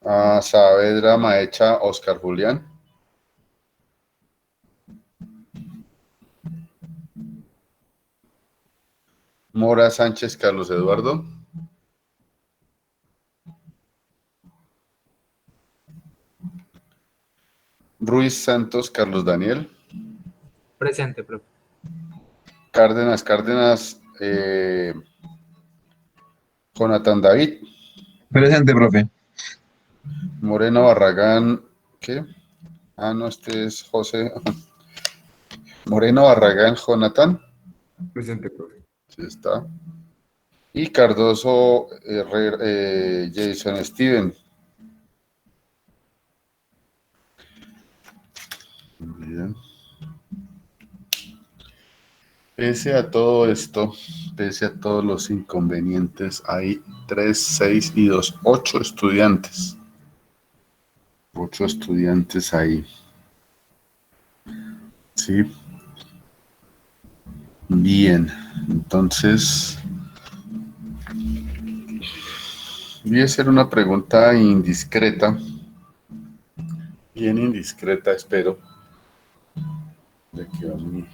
Saavedra Maecha, Oscar Julián. Mora Sánchez, Carlos Eduardo. Ruiz Santos, Carlos Daniel. Presente, profe. Cárdenas, Jonathan David. Presente, profe. Moreno Barragán, ¿qué? No, este es José. Moreno Barragán, Jonathan. Presente, profe. Sí está. Y Cardoso Jason Steven. Bien. Pese a todo esto, pese a todos los inconvenientes, hay 3, 6 y 2, 8 estudiantes. 8 estudiantes ahí. Sí. Bien, entonces voy a hacer una pregunta indiscreta, bien indiscreta, espero. De aquí va mi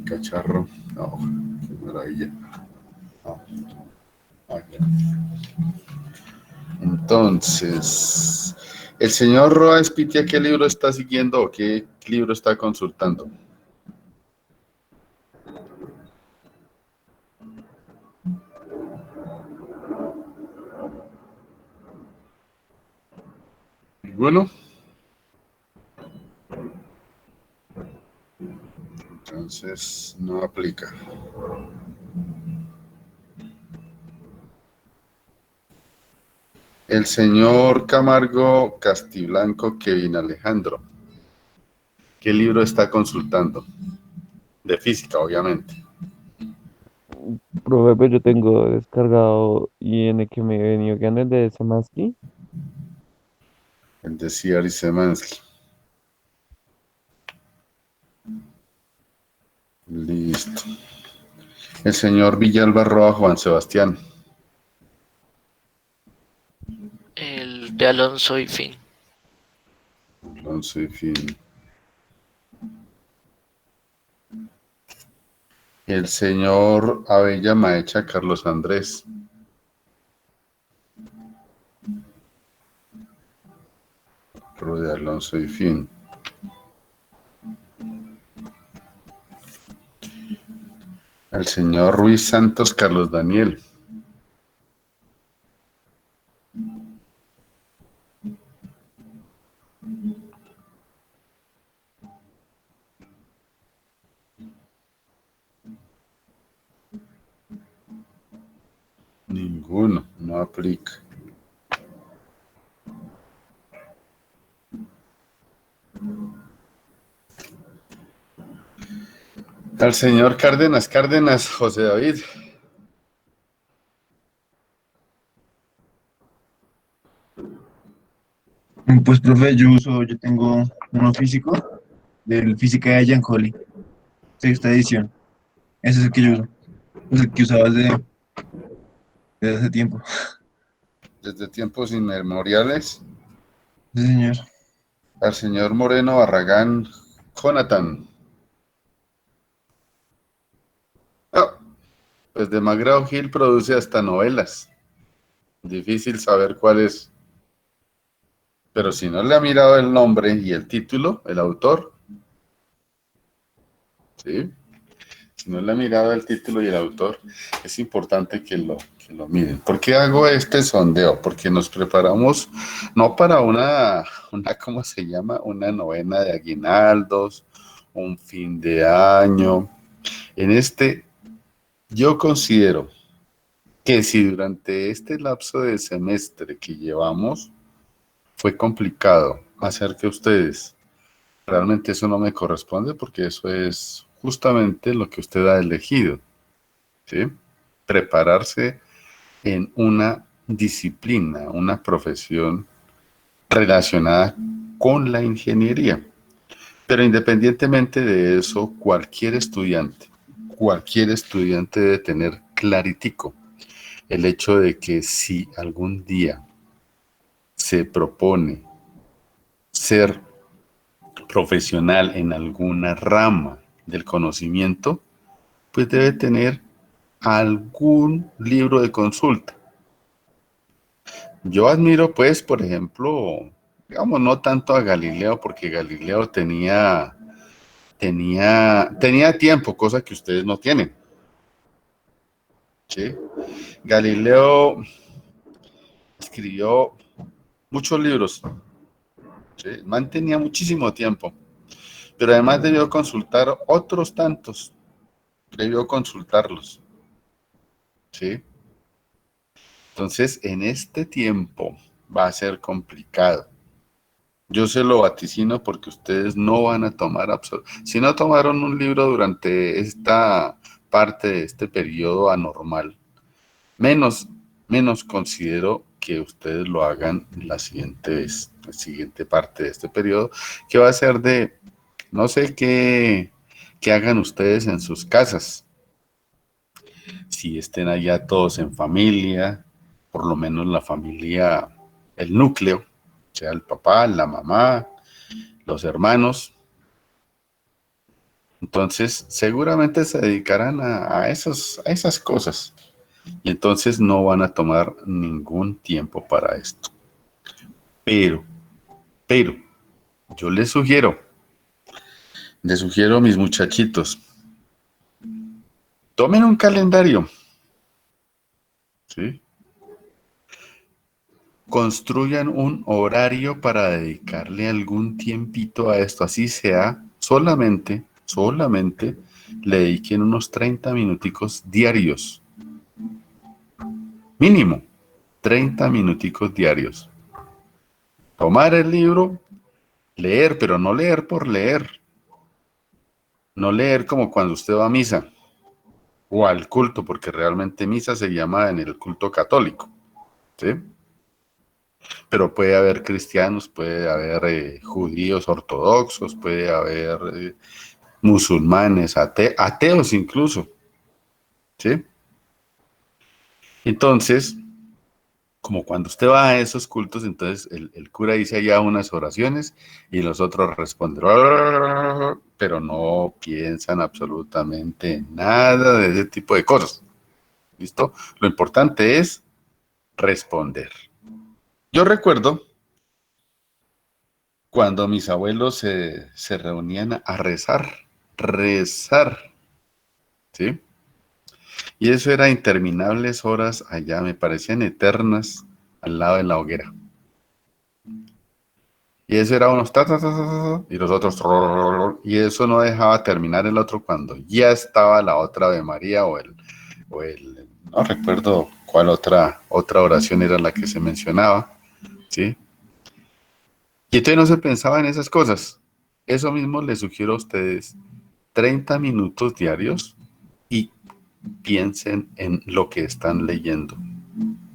cacharro. No, qué maravilla. No. Entonces, el señor Roa Espitia, ¿qué libro está siguiendo o qué libro está consultando? ¿Ninguno? Entonces, no aplica. El señor Camargo Castiblanco Kevin Alejandro, ¿qué libro está consultando? De física, obviamente. Profe, pues yo tengo descargado y en el que me he venido quedando el de Semansky. El de Siari Semansky. Listo. El señor Villalba Roa Juan Sebastián. El de Alonso y Fin. Alonso y Fin. El señor Abella Maecha Carlos Andrés. Otro de Alonso y Fin. El señor Ruiz Santos Carlos Daniel. Ninguno, no aplica. Al señor Cárdenas, José David. Pues, profe, yo tengo uno físico, del Física de Giancoli, sexta edición. Ese es el que yo uso. Es el que usaba desde hace tiempo. Desde tiempos inmemoriales. Sí, señor. Al señor Moreno Barragán, Jonathan. Pues de Magrao Gil produce hasta novelas. Difícil saber cuál es. Pero si no le ha mirado el nombre y el título, el autor, ¿sí? Si no le ha mirado el título y el autor, es importante que lo miren. ¿Por qué hago este sondeo? Porque nos preparamos no para una ¿cómo se llama? Una novena de aguinaldos, un fin de año. Yo considero que si durante este lapso de semestre que llevamos fue complicado hacer que ustedes, realmente eso no me corresponde porque eso es justamente lo que usted ha elegido, ¿sí? Prepararse en una disciplina, una profesión relacionada con la ingeniería. Pero independientemente de eso, cualquier estudiante debe tener claritico el hecho de que si algún día se propone ser profesional en alguna rama del conocimiento, pues debe tener algún libro de consulta. Yo admiro, pues, por ejemplo, digamos, no tanto a Galileo, porque Galileo tenía tiempo, cosa que ustedes no tienen. ¿Sí? Galileo escribió muchos libros, ¿sí? Mantenía muchísimo tiempo, pero además debió consultar otros tantos, debió consultarlos, ¿sí? Entonces, en este tiempo va a ser complicado. Yo se lo vaticino porque ustedes no van a tomar si no tomaron un libro durante esta parte de este periodo anormal, menos considero que ustedes lo hagan la siguiente parte de este periodo, que va a ser de, no sé qué hagan ustedes en sus casas, si estén allá todos en familia, por lo menos la familia, el núcleo, sea el papá, la mamá, los hermanos. Entonces, seguramente se dedicarán a esas cosas. Y entonces no van a tomar ningún tiempo para esto. Pero, yo les sugiero a mis muchachitos, tomen un calendario, ¿sí? Construyan un horario para dedicarle algún tiempito a esto, así sea, solamente le dediquen unos 30 minuticos diarios, mínimo, 30 minuticos diarios. Tomar el libro, leer, pero no leer por leer, no leer como cuando usted va a misa o al culto, porque realmente misa se llama en el culto católico, ¿sí? Pero puede haber cristianos, puede haber judíos ortodoxos, puede haber musulmanes, ateos incluso, ¿sí? Entonces, como cuando usted va a esos cultos, entonces el cura dice allá unas oraciones y los otros responden, pero no piensan absolutamente nada de ese tipo de cosas. ¿Listo? Lo importante es responder. Yo recuerdo cuando mis abuelos se reunían a rezar, ¿sí? Y eso era interminables horas allá, me parecían eternas al lado de la hoguera. Y eso era unos y los otros y eso no dejaba terminar el otro cuando ya estaba la otra Ave María o el no recuerdo cuál otra oración era la que se mencionaba, ¿sí? Y entonces no se pensaba en esas cosas. Eso mismo les sugiero a ustedes, 30 minutos diarios y piensen en lo que están leyendo.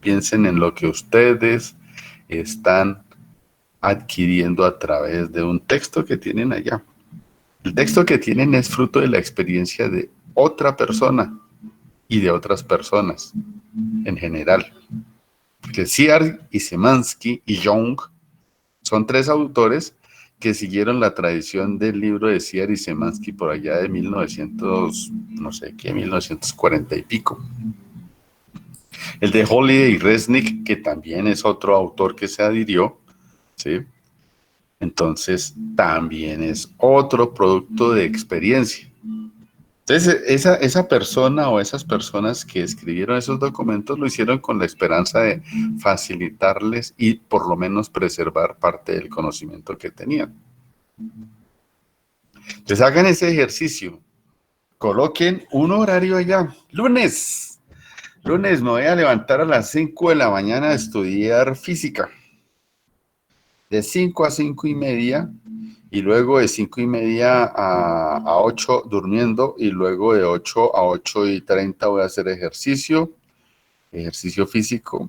Piensen en lo que ustedes están adquiriendo a través de un texto que tienen allá. El texto que tienen es fruto de la experiencia de otra persona y de otras personas en general. Porque Siar y Szymanski y Young son tres autores que siguieron la tradición del libro de Siar y Szymanski por allá de 1900, no sé qué, 1940 y pico. El de Holiday y Resnick, que también es otro autor que se adhirió, ¿sí? Entonces, también es otro producto de experiencia. Entonces, esa persona o esas personas que escribieron esos documentos lo hicieron con la esperanza de facilitarles y por lo menos preservar parte del conocimiento que tenían. Entonces, hagan ese ejercicio. Coloquen un horario allá. Lunes me voy a levantar a las 5 de la mañana a estudiar física. De 5 a 5 y media, y luego de 5 y media a 8 durmiendo, y luego de 8 a 8:30 voy a hacer ejercicio físico,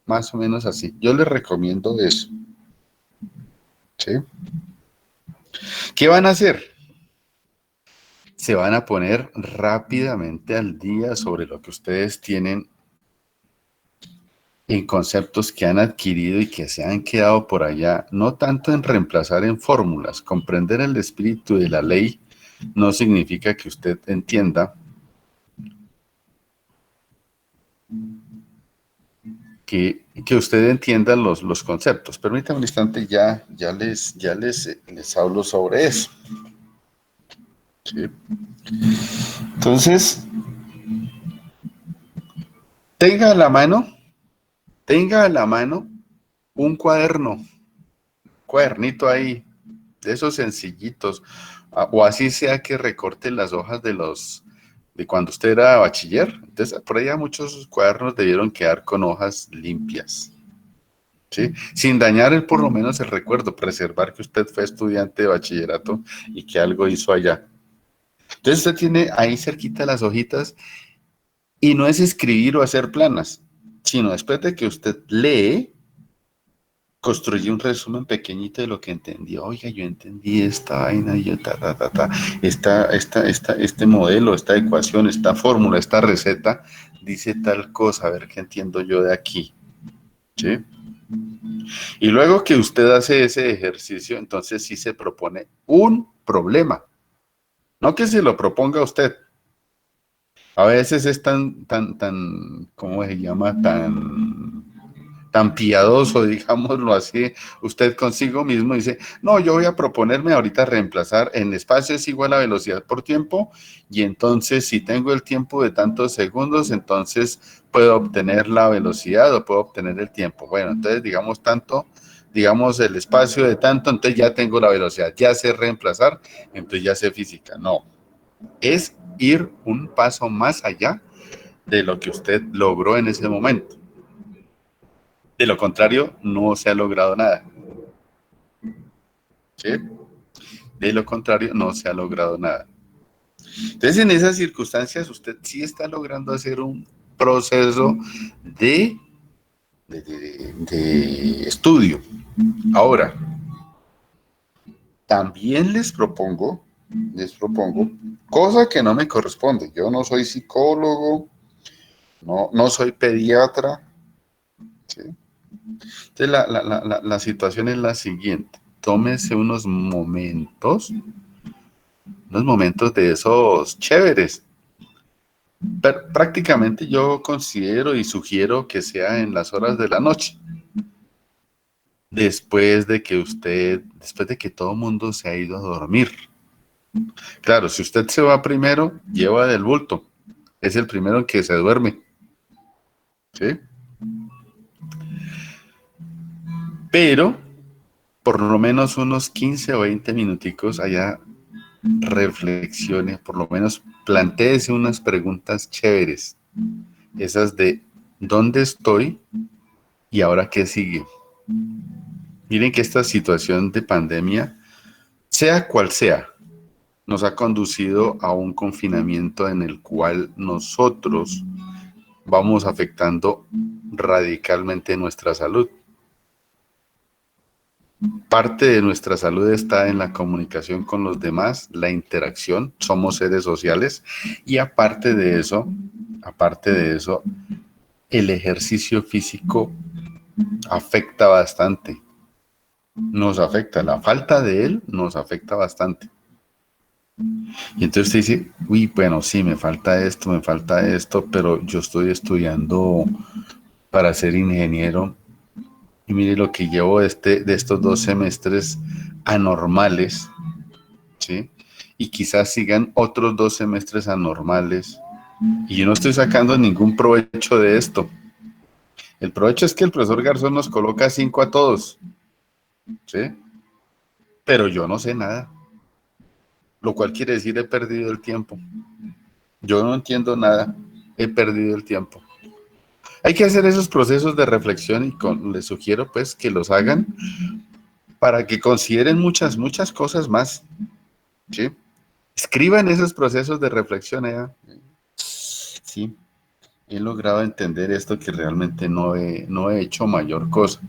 más o menos así. Yo les recomiendo eso. ¿Sí? ¿Qué van a hacer? Se van a poner rápidamente al día sobre lo que ustedes tienen en conceptos que han adquirido y que se han quedado por allá, no tanto en reemplazar en fórmulas. Comprender el espíritu de la ley no significa que usted entienda que usted entienda los conceptos. Permítame un instante, ya les hablo sobre eso. ¿Sí? Entonces, tenga a la mano un cuadernito ahí, de esos sencillitos, o así sea que recorte las hojas de cuando usted era bachiller. Entonces, por allá muchos cuadernos debieron quedar con hojas limpias, ¿sí? Sin dañar por lo menos el recuerdo, preservar que usted fue estudiante de bachillerato y que algo hizo allá. Entonces usted tiene ahí cerquita las hojitas y no es escribir o hacer planas, sino después de que usted lee, construye un resumen pequeñito de lo que entendió. Oiga, yo entendí esta vaina, y yo este modelo, esta ecuación, esta fórmula, esta receta, dice tal cosa, a ver qué entiendo yo de aquí, ¿sí? Y luego que usted hace ese ejercicio, entonces sí se propone un problema, no que se lo proponga usted. A veces es ¿cómo se llama? Tan piadoso, digámoslo así, usted consigo mismo dice, no, yo voy a proponerme ahorita reemplazar en espacio es igual a velocidad por tiempo, y entonces si tengo el tiempo de tantos segundos, entonces puedo obtener la velocidad o puedo obtener el tiempo. Bueno, entonces digamos el espacio de tanto, entonces ya tengo la velocidad, ya sé reemplazar, entonces ya sé física. No, es ir un paso más allá de lo que usted logró en ese momento. De lo contrario, no se ha logrado nada. ¿Sí? De lo contrario, no se ha logrado nada. Entonces, en esas circunstancias, usted sí está logrando hacer un proceso de estudio. Ahora, también les propongo, cosa que no me corresponde. Yo no soy psicólogo, no soy pediatra. ¿Sí? Entonces, la situación es la siguiente. Tómese unos momentos de esos chéveres. Pero prácticamente yo considero y sugiero que sea en las horas de la noche. Después de que todo el mundo se ha ido a dormir. Claro, si usted se va primero, lleva del bulto. Es el primero en que se duerme. ¿Sí? Pero, por lo menos unos 15 o 20 minuticos allá reflexione, por lo menos plantéese unas preguntas chéveres. Esas de ¿dónde estoy? ¿Y ahora qué sigue? Miren que esta situación de pandemia, sea cual sea, nos ha conducido a un confinamiento en el cual nosotros vamos afectando radicalmente nuestra salud. Parte de nuestra salud está en la comunicación con los demás, la interacción, somos seres sociales, y aparte de eso, el ejercicio físico afecta bastante. Nos afecta, la falta de él nos afecta bastante. Y entonces usted dice, uy, bueno, sí, me falta esto, pero yo estoy estudiando para ser ingeniero. Y mire lo que llevo de estos 2 semestres anormales, ¿sí? Y quizás sigan otros 2 semestres anormales. Y yo no estoy sacando ningún provecho de esto. El provecho es que el profesor Garzón nos coloca 5 a todos, ¿sí? Pero yo no sé nada. Lo cual quiere decir he perdido el tiempo. Yo no entiendo nada. He perdido el tiempo. Hay que hacer esos procesos de reflexión y les sugiero pues que los hagan para que consideren muchas cosas más, ¿sí? Escriban esos procesos de reflexión, sí, he logrado entender esto que realmente no he hecho mayor cosa.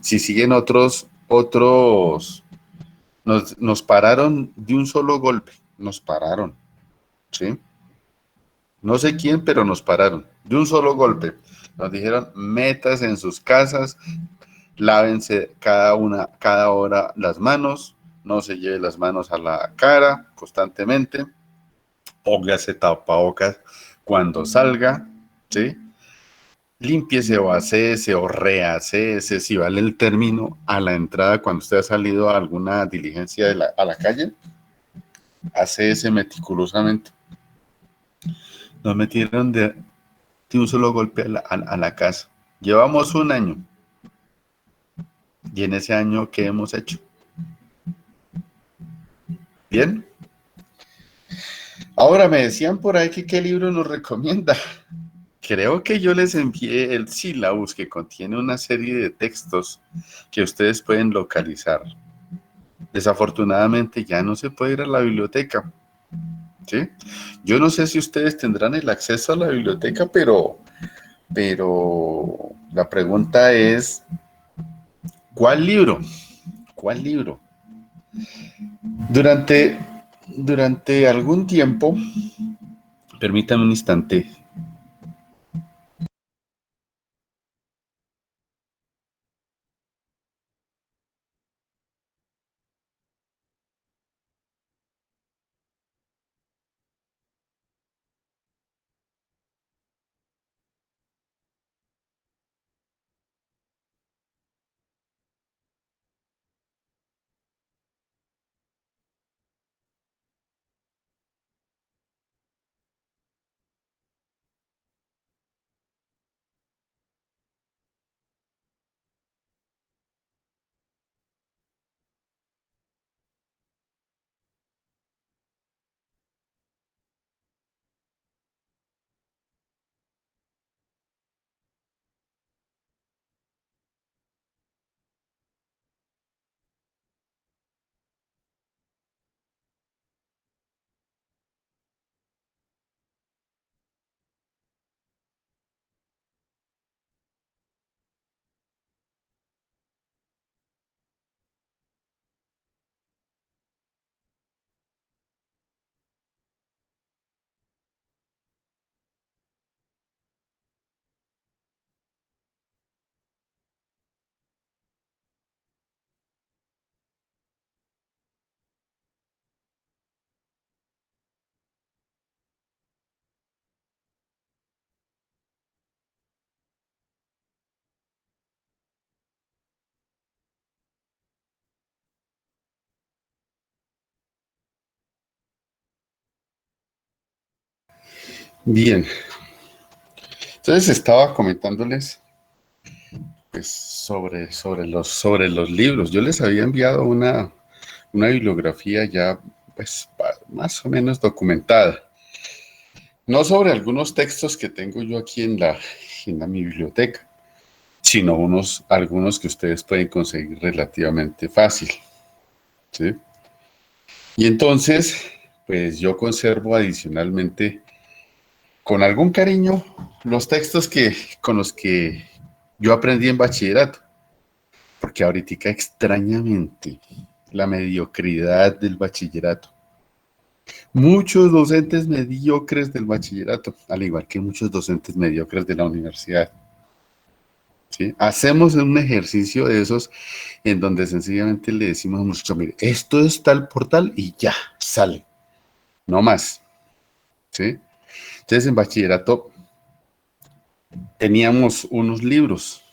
Si siguen otros, nos pararon de un solo golpe, nos pararon, ¿sí? No sé quién, pero nos pararon de un solo golpe. Nos dijeron, metas en sus casas, lávense cada hora las manos, no se lleve las manos a la cara constantemente, póngase tapabocas cuando salga, ¿sí? Límpiese o aséese o reaséese, si vale el término, a la entrada cuando usted ha salido a alguna diligencia a la calle, aséese meticulosamente. Nos metieron de un solo golpe a la casa. Llevamos un año. Y en ese año, ¿qué hemos hecho? Bien. Ahora me decían por ahí que qué libro nos recomienda. Creo que yo les envié el sílabus que contiene una serie de textos que ustedes pueden localizar. Desafortunadamente ya no se puede ir a la biblioteca, ¿sí? Yo no sé si ustedes tendrán el acceso a la biblioteca, pero la pregunta es, ¿cuál libro? ¿Cuál libro? Durante algún tiempo, permítame un instante. Bien, entonces estaba comentándoles pues, sobre los libros. Yo les había enviado una bibliografía ya pues, más o menos documentada. No sobre algunos textos que tengo yo aquí en mi biblioteca, sino algunos que ustedes pueden conseguir relativamente fácil, ¿sí? Y entonces, pues yo conservo adicionalmente, con algún cariño, los textos con los que yo aprendí en bachillerato, porque ahorita extrañamente la mediocridad del bachillerato. Muchos docentes mediocres del bachillerato, al igual que muchos docentes mediocres de la universidad. ¿Sí? Hacemos un ejercicio de esos en donde sencillamente le decimos a nuestro mire, esto es tal por tal y ya, sale, no más. ¿Sí? Entonces en bachillerato teníamos unos libros,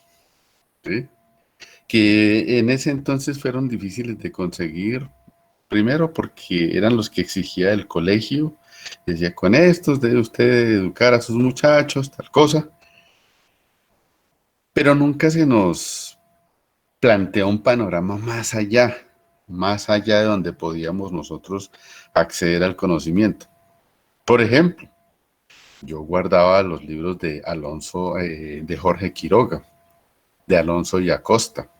¿sí? Que en ese entonces fueron difíciles de conseguir, primero porque eran los que exigía el colegio, decía, con estos debe usted educar a sus muchachos, tal cosa, pero nunca se nos plantea un panorama más allá de donde podíamos nosotros acceder al conocimiento. Por ejemplo, yo guardaba los libros de Alonso, de Jorge Quiroga, de Alonso y Acosta,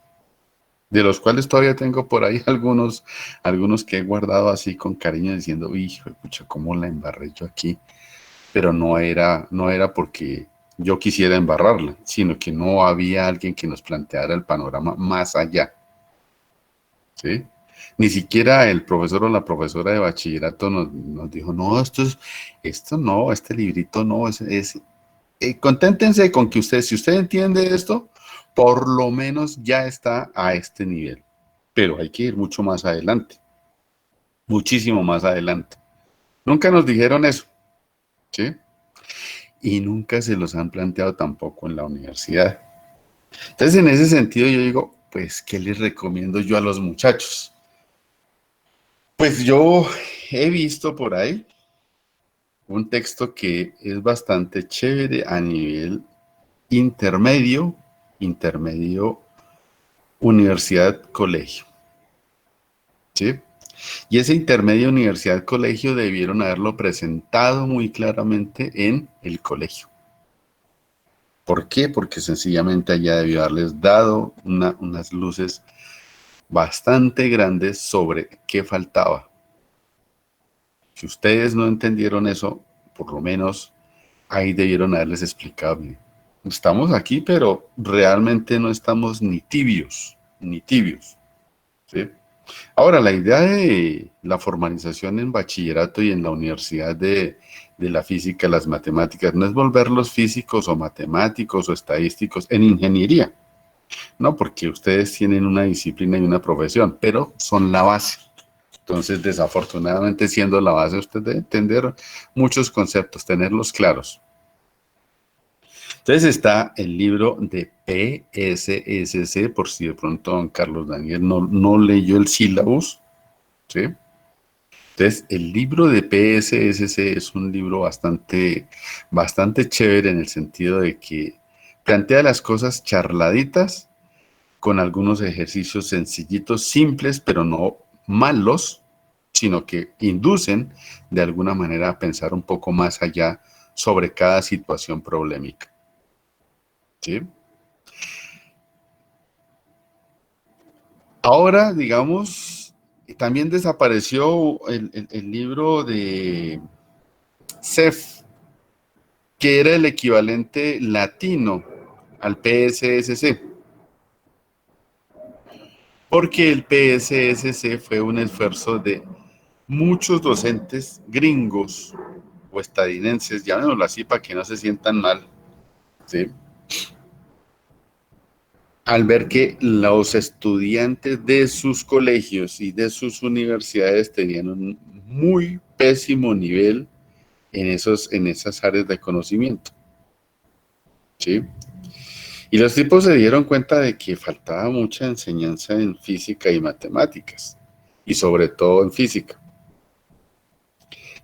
de los cuales todavía tengo por ahí algunos que he guardado así con cariño diciendo, hijo de pucha, cómo la embarré yo aquí, pero no era porque yo quisiera embarrarla, sino que no había alguien que nos planteara el panorama más allá, ¿sí? Ni siquiera el profesor o la profesora de bachillerato nos dijo, no, esto no, este librito no, conténtense con que usted, si usted entiende esto, por lo menos ya está a este nivel. Pero hay que ir mucho más adelante, muchísimo más adelante. Nunca nos dijeron eso, ¿sí? Y nunca se los han planteado tampoco en la universidad. Entonces, en ese sentido, yo digo, pues, ¿qué les recomiendo yo a los muchachos? Pues yo he visto por ahí un texto que es bastante chévere a nivel intermedio, universidad, colegio, ¿sí? Y ese intermedio, universidad, colegio debieron haberlo presentado muy claramente en el colegio. ¿Por qué? Porque sencillamente allá debió haberles dado unas luces bastante grandes sobre qué faltaba. Si ustedes no entendieron eso, por lo menos ahí debieron haberles explicado bien. Estamos aquí, pero realmente no estamos ni tibios, ¿sí? Ahora, la idea de la formalización en bachillerato y en la universidad de la física, las matemáticas, no es volverlos físicos o matemáticos o estadísticos en ingeniería, no, porque ustedes tienen una disciplina y una profesión, pero son la base. Entonces, desafortunadamente, siendo la base, usted debe entender muchos conceptos, tenerlos claros. Entonces está el libro de PSSC, por si de pronto don Carlos Daniel no leyó el sílabus, ¿sí? Entonces, el libro de PSSC es un libro bastante chévere en el sentido de que plantea las cosas charladitas con algunos ejercicios sencillitos, simples, pero no malos, sino que inducen de alguna manera a pensar un poco más allá sobre cada situación problemática. ¿Sí? Ahora, digamos, también desapareció el libro de CEF, que era el equivalente latino al PSSC, porque el PSSC fue un esfuerzo de muchos docentes gringos o estadounidenses, llamémoslo así para que no se sientan mal, ¿sí? Al ver que los estudiantes de sus colegios y de sus universidades tenían un muy pésimo nivel en esas áreas de conocimiento, ¿sí? Y los tipos se dieron cuenta de que faltaba mucha enseñanza en física y matemáticas, y sobre todo en física.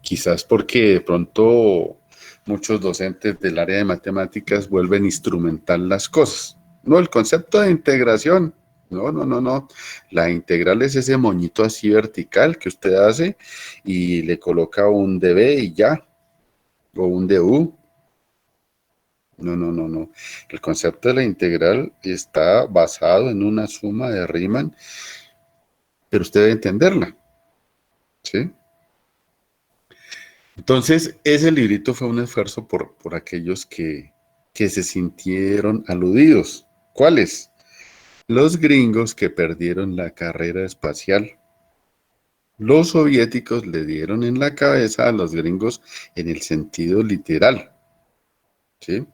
Quizás porque de pronto muchos docentes del área de matemáticas vuelven instrumental las cosas. No, el concepto de integración, no. La integral es ese moñito así vertical que usted hace y le coloca un dB y ya, o un du. No. El concepto de la integral está basado en una suma de Riemann, pero usted debe entenderla, ¿sí? Entonces, ese librito fue un esfuerzo por aquellos que se sintieron aludidos. ¿Cuáles? Los gringos que perdieron la carrera espacial. Los soviéticos le dieron en la cabeza a los gringos en el sentido literal, ¿sí?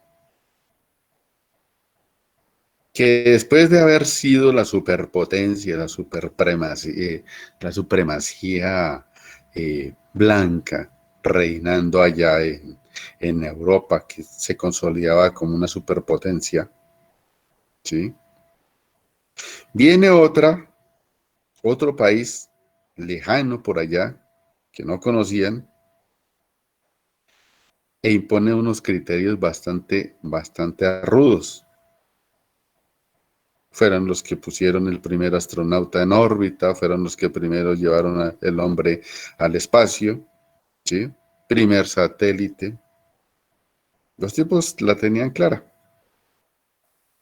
Que después de haber sido la superpotencia, la supremacía blanca reinando allá en Europa, que se consolidaba como una superpotencia, ¿sí? Viene otro país lejano por allá, que no conocían, e impone unos criterios bastante rudos. Fueron los que pusieron el primer astronauta en órbita, fueron los que primero llevaron el hombre al espacio, ¿sí? Primer satélite. Los tipos la tenían clara.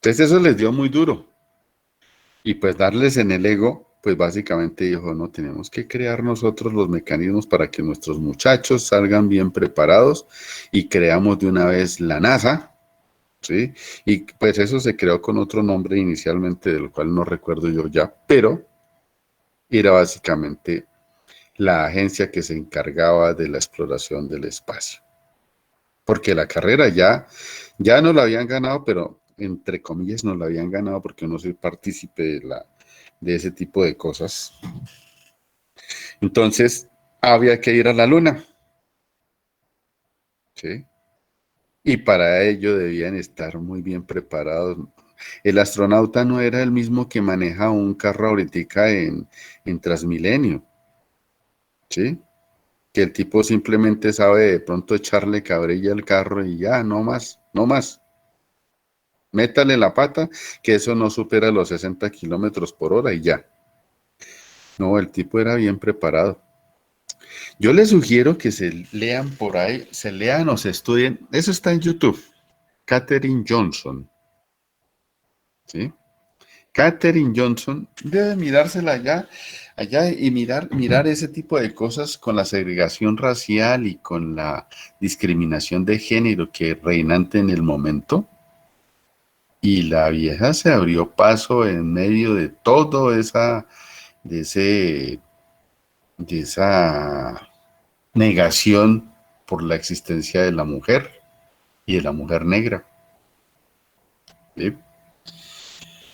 Entonces eso les dio muy duro. Y pues darles en el ego, pues básicamente dijo, no, tenemos que crear nosotros los mecanismos para que nuestros muchachos salgan bien preparados y creamos de una vez la NASA, ¿sí? Y pues eso se creó con otro nombre inicialmente, del cual no recuerdo yo ya, pero era básicamente la agencia que se encargaba de la exploración del espacio. Porque la carrera ya Ya no lo habían ganado, pero entre comillas no lo habían ganado porque no soy partícipe de ese tipo de cosas. Entonces, había que ir a la luna, ¿sí? Y para ello debían estar muy bien preparados. El astronauta no era el mismo que maneja un carro ahorita en Transmilenio, ¿sí? Que el tipo simplemente sabe de pronto echarle cabrilla al carro y ya, no más, no más. Métale la pata, que eso no supera los 60 kilómetros por hora y ya. No, el tipo era bien preparado. Yo les sugiero que se lean por ahí, se lean o se estudien. Eso está en YouTube. Katherine Johnson, ¿sí? Katherine Johnson debe mirársela allá y mirar ese tipo de cosas con la segregación racial y con la discriminación de género que reinante en el momento. Y la vieja se abrió paso en medio de todo de ese, de esa negación por la existencia de la mujer y de la mujer negra, ¿sí?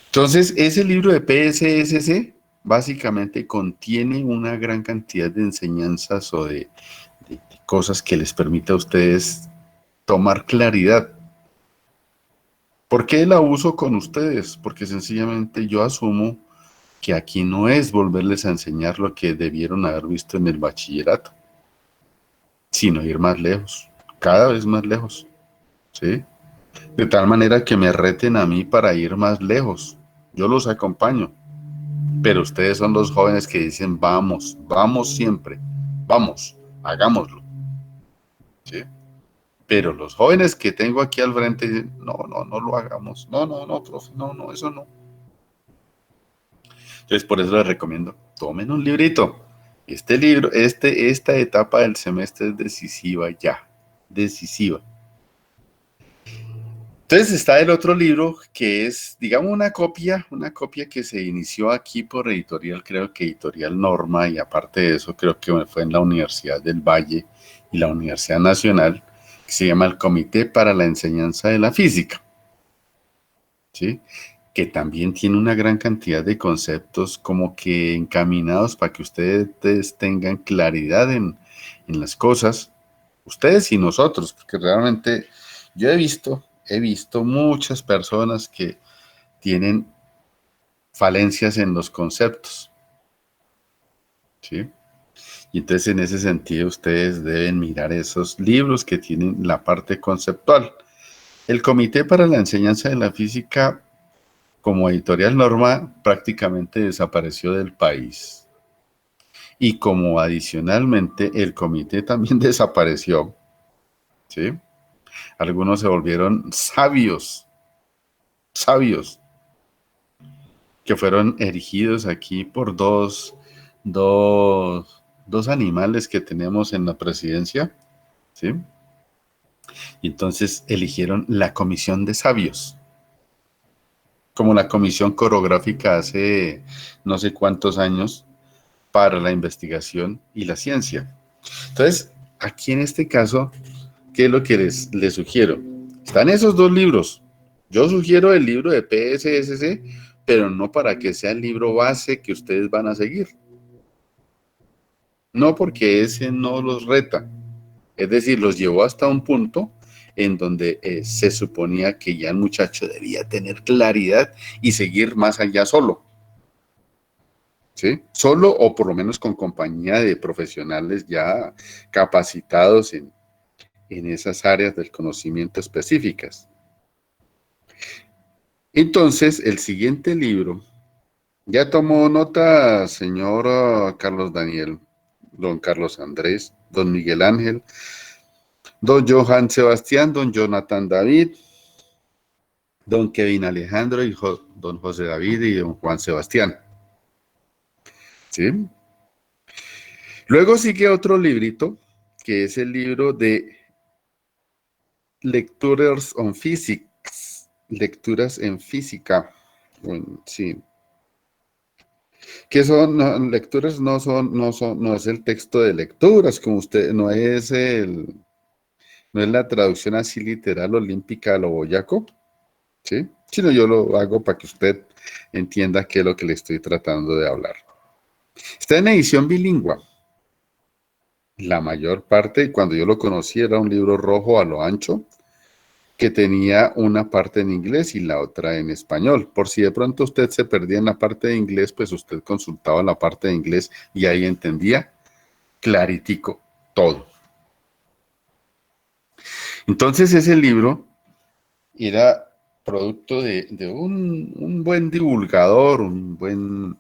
Entonces, ese libro de PSSC básicamente contiene una gran cantidad de enseñanzas o de cosas que les permita a ustedes tomar claridad. ¿Por qué la uso con ustedes? Porque sencillamente yo asumo que aquí no es volverles a enseñar lo que debieron haber visto en el bachillerato, sino ir más lejos, cada vez más lejos, ¿sí? De tal manera que me reten a mí para ir más lejos. Yo los acompaño, pero ustedes son los jóvenes que dicen, vamos, vamos siempre, vamos, hagámoslo, ¿sí? Pero los jóvenes que tengo aquí al frente dicen, no, no, no lo hagamos, no, no, no, profe, no, no, eso no. Entonces, por eso les recomiendo, tomen un librito. Este libro, esta etapa del semestre es decisiva ya, decisiva. Entonces está el otro libro que es, digamos, una copia que se inició aquí por editorial, creo que editorial Norma, y aparte de eso creo que fue en la Universidad del Valle y la Universidad Nacional, que se llama el Comité para la Enseñanza de la Física, ¿sí? Que también tiene una gran cantidad de conceptos como que encaminados para que ustedes tengan claridad en las cosas, ustedes y nosotros, porque realmente yo he visto muchas personas que tienen falencias en los conceptos, ¿sí? Y entonces en ese sentido ustedes deben mirar esos libros que tienen la parte conceptual. El Comité para la Enseñanza de la Física, como editorial Norma, prácticamente desapareció del país. Y como adicionalmente el comité también desapareció, ¿sí? Algunos se volvieron sabios, que fueron erigidos aquí por dos animales que tenemos en la presidencia, ¿sí? Y entonces eligieron la comisión de sabios, como la comisión coreográfica hace no sé cuántos años para la investigación y la ciencia. Entonces, aquí en este caso, ¿qué es lo que les sugiero? Están esos dos libros. Yo sugiero el libro de PSSC, pero no para que sea el libro base que ustedes van a seguir. No, porque ese no los reta. Es decir, los llevó hasta un punto en donde se suponía que ya el muchacho debía tener claridad y seguir más allá solo. ¿Sí? Solo o por lo menos con compañía de profesionales ya capacitados en esas áreas del conocimiento específicas. Entonces, el siguiente libro, ya tomó nota, señor Carlos Daniel, don Carlos Andrés, don Miguel Ángel, don Johann Sebastián, don Jonathan David, don Kevin Alejandro, y don José David y don Juan Sebastián. ¿Sí? Luego sigue otro librito, que es el libro de Lectures on Physics, lecturas en física. Bueno, sí. Que son lecturas, no es el texto de lecturas, como usted, no no es la traducción así literal olímpica a lo boyaco, ¿sí? Sino yo lo hago para que usted entienda qué es lo que le estoy tratando de hablar. Está en edición bilingüe. La mayor parte, cuando yo lo conocí, era un libro rojo a lo ancho, que tenía una parte en inglés y la otra en español. Por si de pronto usted se perdía en la parte de inglés, pues usted consultaba la parte de inglés y ahí entendía claritico todo. Entonces ese libro era producto de un buen divulgador, un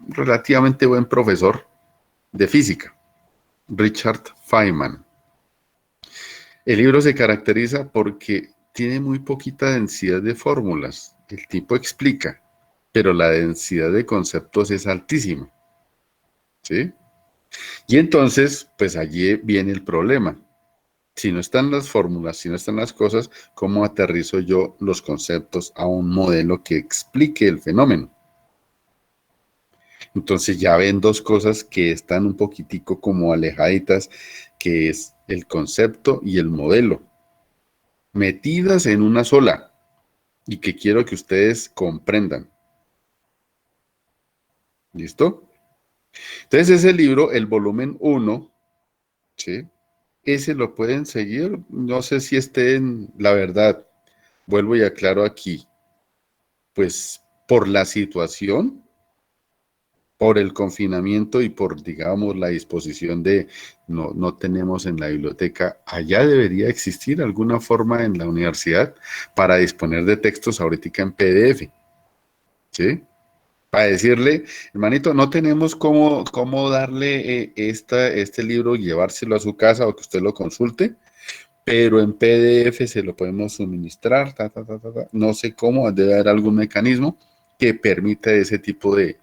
relativamente buen profesor de física, Richard Feynman. El libro se caracteriza porque tiene muy poquita densidad de fórmulas. El tipo explica, pero la densidad de conceptos es altísima. ¿Sí? Y entonces, pues allí viene el problema. Si no están las fórmulas, si no están las cosas, ¿cómo aterrizo yo los conceptos a un modelo que explique el fenómeno? Entonces ya ven dos cosas que están un poquitico como alejaditas, que es el concepto y el modelo, metidas en una sola, y que quiero que ustedes comprendan. ¿Listo? Entonces ese libro, el volumen 1, ¿sí? Ese lo pueden seguir, no sé si esté en, la verdad, vuelvo y aclaro aquí, pues por la situación, por el confinamiento y por, digamos, la disposición de no tenemos en la biblioteca, allá debería existir alguna forma en la universidad para disponer de textos ahorita en PDF, ¿sí? Para decirle, hermanito, no tenemos cómo darle este libro, llevárselo a su casa o que usted lo consulte, pero en PDF se lo podemos suministrar, no sé cómo, debe haber algún mecanismo que permita ese tipo de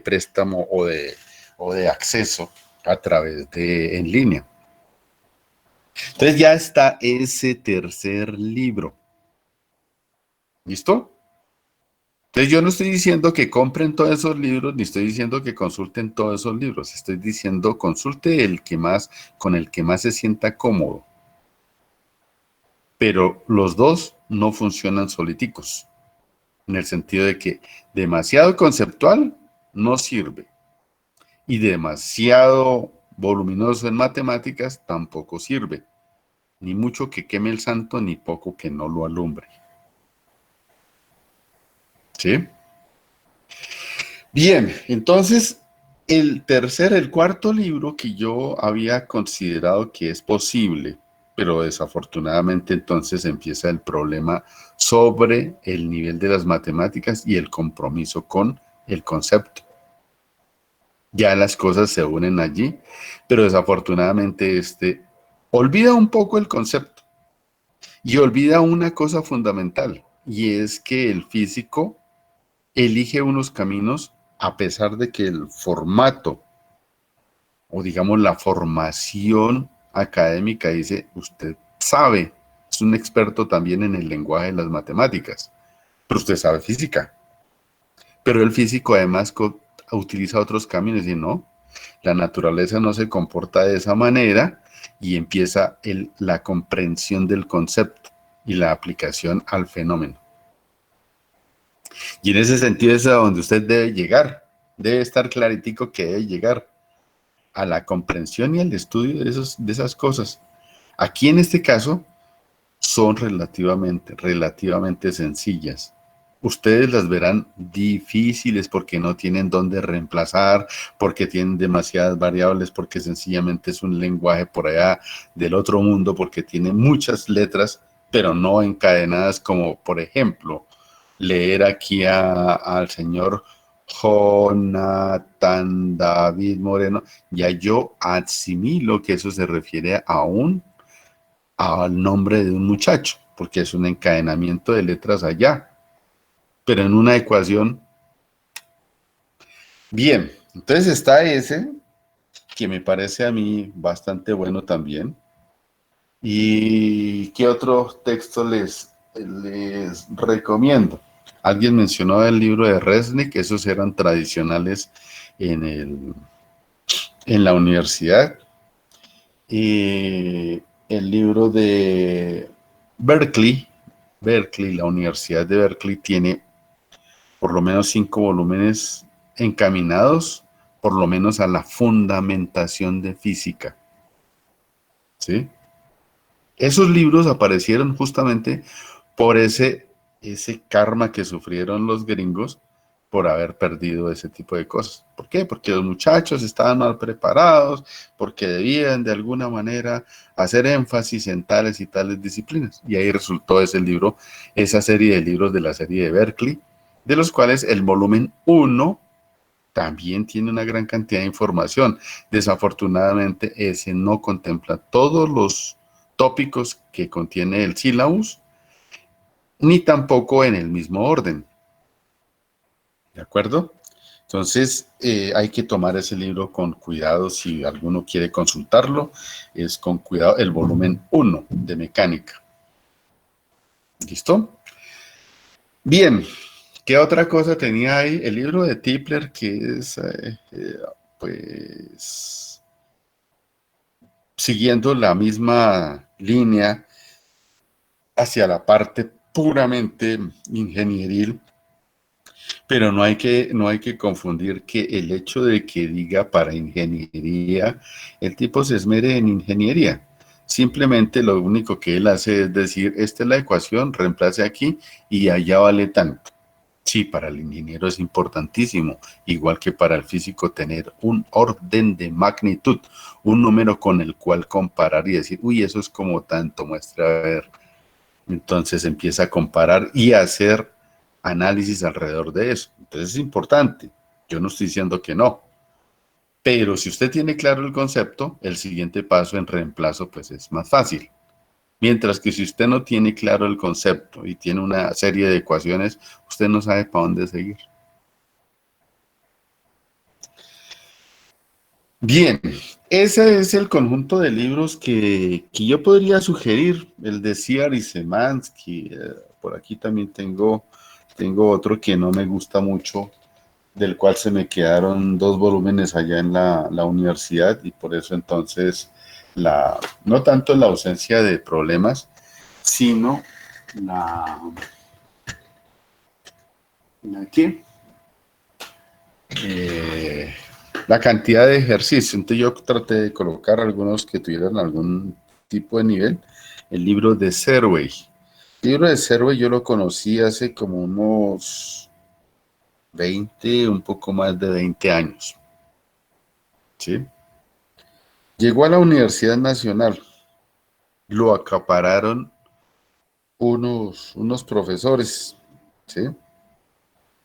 préstamo o de acceso a través de en línea. Entonces ya está ese tercer libro. ¿Listo? Entonces yo no estoy diciendo que compren todos esos libros, ni estoy diciendo que consulten todos esos libros. Estoy diciendo consulte con el que más se sienta cómodo. Pero los dos no funcionan soliticos, en el sentido de que demasiado conceptual no sirve y demasiado voluminoso en matemáticas tampoco sirve, ni mucho que queme el santo, ni poco que no lo alumbre. ¿Sí? Bien, entonces el cuarto libro que yo había considerado que es posible, pero desafortunadamente entonces empieza el problema sobre el nivel de las matemáticas y el compromiso con el concepto. Ya las cosas se unen allí, pero desafortunadamente olvida un poco el concepto y olvida una cosa fundamental, y es que el físico elige unos caminos a pesar de que el formato o digamos la formación académica dice, usted sabe, es un experto también en el lenguaje de las matemáticas, pero usted sabe física. Pero el físico además utiliza otros caminos y no, la naturaleza no se comporta de esa manera y empieza la comprensión del concepto y la aplicación al fenómeno. Y en ese sentido es a donde usted debe llegar, debe estar claritico que debe llegar a la comprensión y al estudio de esas cosas. Aquí en este caso son relativamente sencillas. Ustedes las verán difíciles porque no tienen dónde reemplazar, porque tienen demasiadas variables, porque sencillamente es un lenguaje por allá del otro mundo, porque tiene muchas letras, pero no encadenadas como, por ejemplo, leer aquí al señor Jonathan David Moreno. Ya yo asimilo que eso se refiere al nombre de un muchacho, porque es un encadenamiento de letras allá, pero en una ecuación. Bien, entonces está ese, que me parece a mí bastante bueno también. ¿Y qué otro texto les recomiendo? Alguien mencionó el libro de Resnick, esos eran tradicionales en la universidad. el libro de Berkeley. Berkeley, la Universidad de Berkeley tiene por lo menos 5 volúmenes encaminados, por lo menos a la fundamentación de física. ¿Sí? Esos libros aparecieron justamente por ese karma que sufrieron los gringos por haber perdido ese tipo de cosas. ¿Por qué? Porque los muchachos estaban mal preparados, porque debían de alguna manera hacer énfasis en tales y tales disciplinas. Y ahí resultó ese libro, esa serie de libros de la serie de Berkeley, de los cuales el volumen 1 también tiene una gran cantidad de información. Desafortunadamente, ese no contempla todos los tópicos que contiene el sílabus, ni tampoco en el mismo orden. ¿De acuerdo? Entonces, hay que tomar ese libro con cuidado si alguno quiere consultarlo. Es con cuidado el volumen 1 de mecánica. ¿Listo? Bien. ¿Qué otra cosa tenía ahí? El libro de Tipler, que es, pues, siguiendo la misma línea hacia la parte puramente ingenieril, pero no hay que confundir que el hecho de que diga para ingeniería, el tipo se esmere en ingeniería. Simplemente lo único que él hace es decir, esta es la ecuación, reemplace aquí y allá vale tanto. Sí, para el ingeniero es importantísimo, igual que para el físico, tener un orden de magnitud, un número con el cual comparar y decir, uy, eso es como tanto, muestra a ver. Entonces empieza a comparar y a hacer análisis alrededor de eso. Entonces es importante. Yo no estoy diciendo que no. Pero si usted tiene claro el concepto, el siguiente paso en reemplazo pues es más fácil. Mientras que si usted no tiene claro el concepto y tiene una serie de ecuaciones, usted no sabe para dónde seguir. Bien, ese es el conjunto de libros que yo podría sugerir, el de Ciar y Szymanski. Por aquí también tengo otro que no me gusta mucho, del cual se me quedaron 2 volúmenes allá en la universidad y por eso entonces, no tanto la ausencia de problemas, sino ¿qué? La cantidad de ejercicio. Entonces yo traté de colocar algunos que tuvieran algún tipo de nivel. El libro de Serway. El libro de Serway yo lo conocí hace como unos 20, un poco más de 20 años. ¿Sí? Llegó a la Universidad Nacional. Lo acapararon unos profesores. ¿Sí?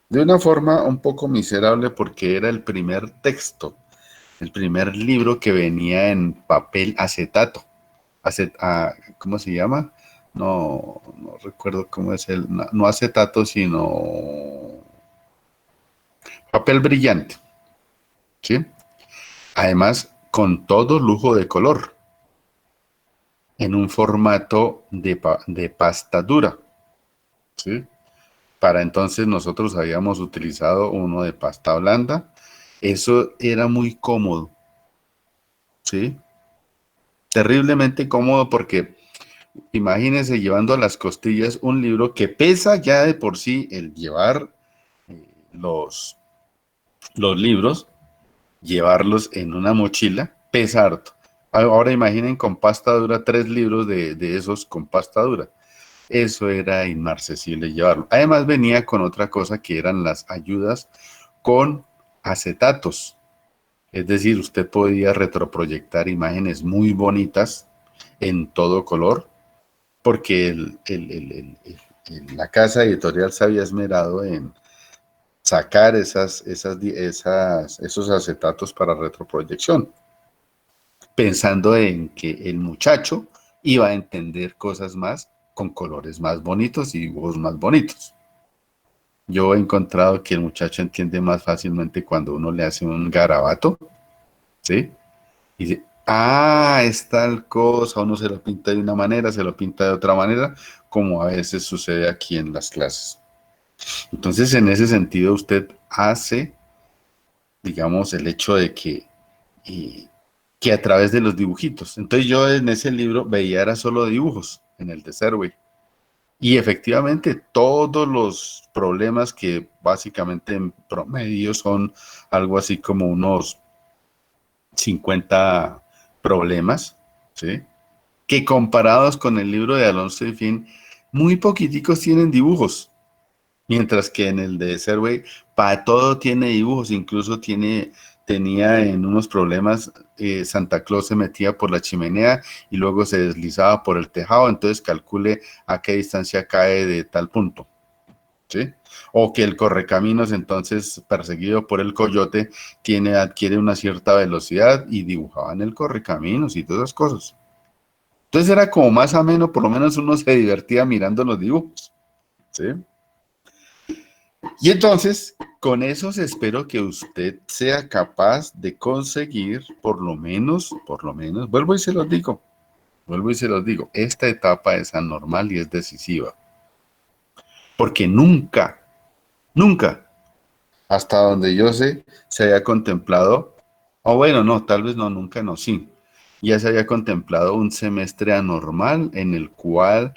De una forma un poco miserable porque era el primer texto, el primer libro que venía en papel acetato. ¿Cómo se llama? No recuerdo cómo es no acetato, sino papel brillante. ¿Sí? Además, con todo lujo de color, en un formato de pasta dura. ¿Sí? Para entonces nosotros habíamos utilizado uno de pasta blanda. Eso era muy cómodo, ¿sí? Terriblemente cómodo porque imagínense llevando a las costillas un libro que pesa ya de por sí el llevar los libros, llevarlos en una mochila, pesa harto. Ahora imaginen con pasta dura 3 libros de esos con pasta dura. Eso era inmarcesible llevarlo. Además venía con otra cosa que eran las ayudas con acetatos. Es decir, usted podía retroproyectar imágenes muy bonitas en todo color, porque la casa editorial se había esmerado en sacar esos acetatos para retroproyección, pensando en que el muchacho iba a entender cosas más con colores más bonitos y dibujos más bonitos. Yo he encontrado que el muchacho entiende más fácilmente cuando uno le hace un garabato, ¿sí? Y dice, es tal cosa, uno se lo pinta de una manera, se lo pinta de otra manera, como a veces sucede aquí en las clases. Entonces, en ese sentido, usted hace, digamos, el hecho de que que a través de los dibujitos. Entonces yo en ese libro veía era solo dibujos, en el de Serway. Y efectivamente todos los problemas que básicamente en promedio son algo así como unos 50 problemas, ¿sí? Que comparados con el libro de Alonso y Fin, muy poquiticos tienen dibujos. Mientras que en el de Serway, para todo tiene dibujos, incluso tenía en unos problemas, Santa Claus se metía por la chimenea y luego se deslizaba por el tejado, entonces calcule a qué distancia cae de tal punto, ¿sí? O que el correcaminos, entonces, perseguido por el coyote, adquiere una cierta velocidad y dibujaban el correcaminos y todas esas cosas. Entonces era como más ameno, por lo menos uno se divertía mirando los dibujos, ¿sí? Y entonces, con esos espero que usted sea capaz de conseguir, vuelvo y se los digo, esta etapa es anormal y es decisiva, porque nunca, nunca, hasta donde yo sé, se haya contemplado, o bueno, no, tal vez no, nunca, no, sí, ya se había contemplado un semestre anormal en el cual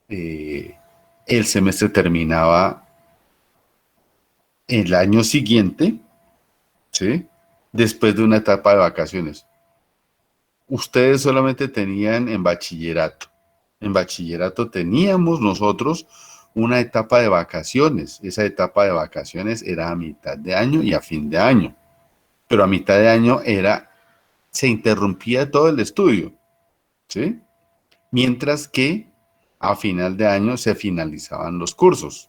el semestre terminaba el año siguiente, ¿sí? Después de una etapa de vacaciones. Ustedes solamente tenían en bachillerato. En bachillerato teníamos nosotros una etapa de vacaciones. Esa etapa de vacaciones era a mitad de año y a fin de año. Pero a mitad de año se interrumpía todo el estudio, ¿sí? Mientras que a final de año se finalizaban los cursos,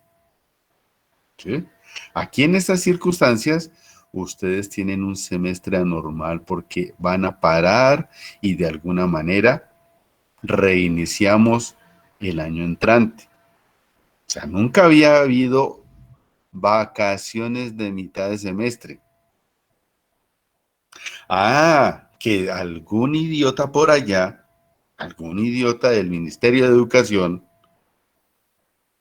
¿sí? Aquí en estas circunstancias, ustedes tienen un semestre anormal porque van a parar y de alguna manera reiniciamos el año entrante. O sea, nunca había habido vacaciones de mitad de semestre. Ah, que algún idiota por allá, algún idiota del Ministerio de Educación,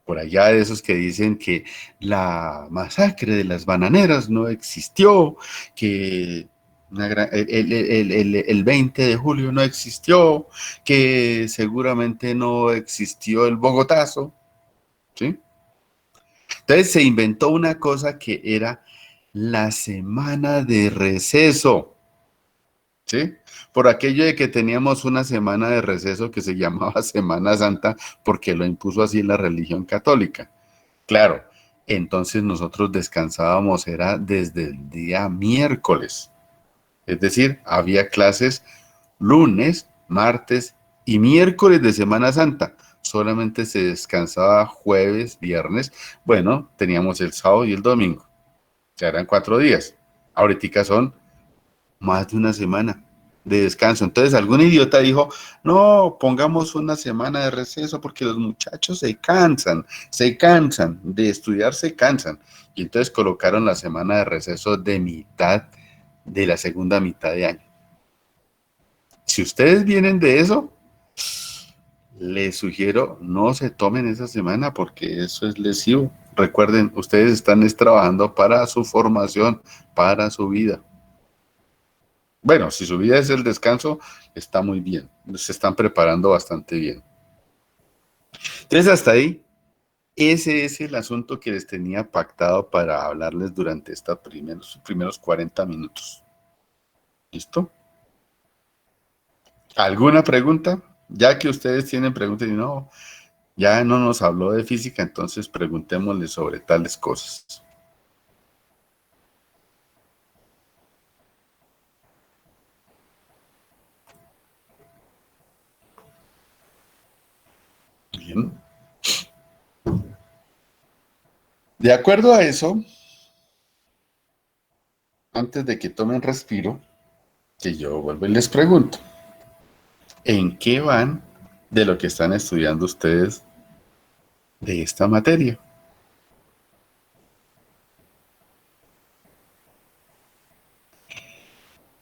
por allá de esos que dicen que la masacre de las bananeras no existió, que el 20 de julio no existió, que seguramente no existió el Bogotazo, ¿sí? Entonces se inventó una cosa que era la semana de receso, ¿sí? Por aquello de que teníamos una semana de receso que se llamaba Semana Santa porque lo impuso así la religión católica. Claro, entonces nosotros descansábamos, era desde el día miércoles. Es decir, había clases lunes, martes y miércoles de Semana Santa. Solamente se descansaba jueves, viernes. Bueno, teníamos el sábado y el domingo. Ya eran 4 días. Ahorita son más de una semana de descanso. Entonces algún idiota dijo, no, pongamos una semana de receso porque los muchachos se cansan de estudiar, se cansan. Y entonces colocaron la semana de receso de mitad de la segunda mitad de año. Si ustedes vienen de eso, les sugiero no se tomen esa semana porque eso es lesivo. Recuerden, ustedes están trabajando para su formación, para su vida. Bueno, si su vida es el descanso, está muy bien. Se están preparando bastante bien. Entonces, hasta ahí, ese es el asunto que les tenía pactado para hablarles durante estos primeros 40 minutos. ¿Listo? ¿Alguna pregunta? Ya que ustedes tienen preguntas y no, ya no nos habló de física, entonces preguntémosle sobre tales cosas. Bien. De acuerdo a eso, antes de que tomen respiro, que yo vuelvo y les pregunto, ¿en qué van de lo que están estudiando ustedes de esta materia?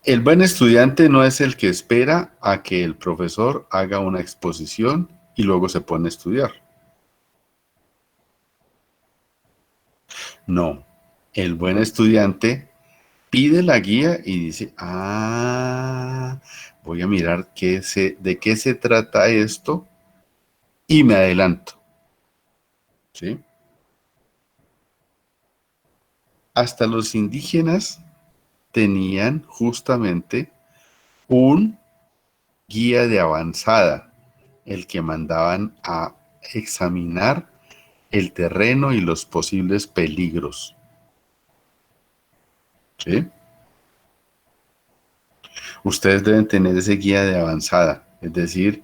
El buen estudiante no es el que espera a que el profesor haga una exposición y luego se pone a estudiar. No, el buen estudiante pide la guía y dice, voy a mirar de qué se trata esto y me adelanto. ¿Sí? Hasta los indígenas tenían justamente un guía de avanzada, el que mandaban a examinar el terreno y los posibles peligros. ¿Sí? Ustedes deben tener ese guía de avanzada, es decir,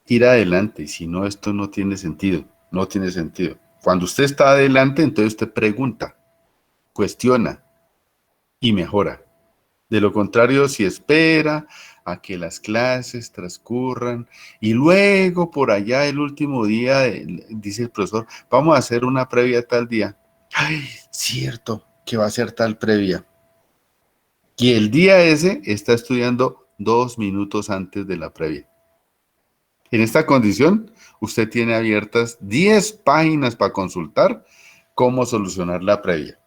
ir adelante, y si no, esto no tiene sentido, no tiene sentido. Cuando usted está adelante, entonces usted pregunta, cuestiona y mejora. De lo contrario, si espera a que las clases transcurran y luego por allá el último día, dice el profesor, vamos a hacer una previa tal día. Ay, cierto, que va a ser tal previa. Y el día ese está estudiando 2 minutos antes de la previa. En esta condición, usted tiene abiertas 10 páginas para consultar cómo solucionar la previa.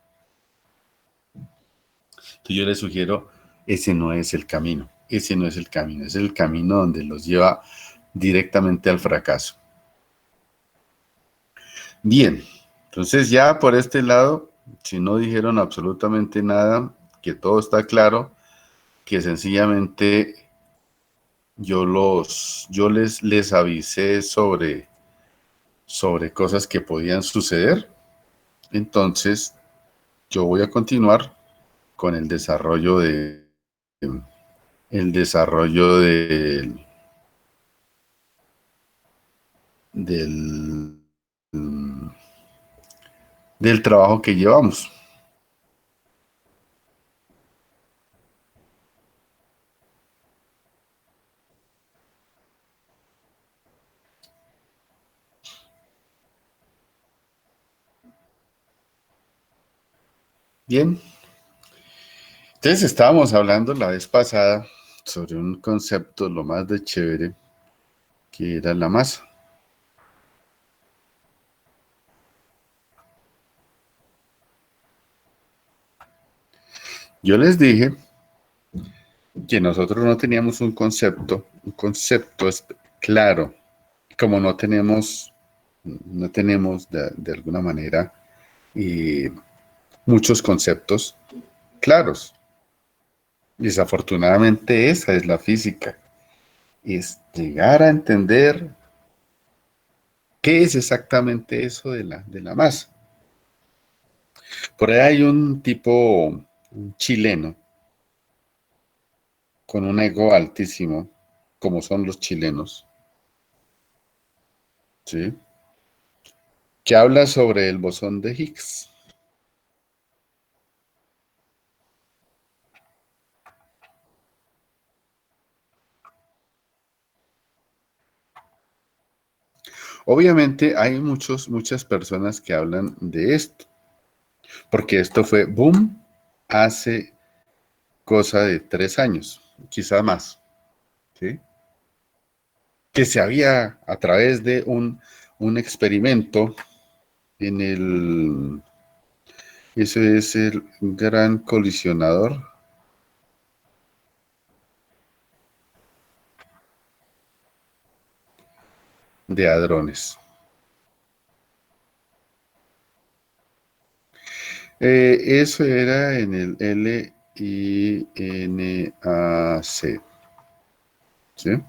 Entonces yo le sugiero, ese no es el camino, ese no es el camino, es el camino donde los lleva directamente al fracaso. Bien, entonces ya por este lado, si no dijeron absolutamente nada, que todo está claro, que sencillamente yo les avisé sobre cosas que podían suceder, entonces yo voy a continuar con el desarrollo del, del trabajo que llevamos. Bien, entonces estábamos hablando la vez pasada sobre un concepto lo más de chévere que era la masa. Yo les dije que nosotros no teníamos un concepto claro, como no tenemos de alguna manera muchos conceptos claros. Desafortunadamente esa es la física, es llegar a entender qué es exactamente eso de la masa. Por ahí hay un un chileno, con un ego altísimo, como son los chilenos, ¿sí? Que habla sobre el bosón de Higgs. Obviamente hay muchas personas que hablan de esto, porque esto fue boom hace cosa de 3 años, quizá más, ¿sí? Que se había, a través de un experimento ese es el gran colisionador de hadrones. Eso era en el LINAC, ¿sí?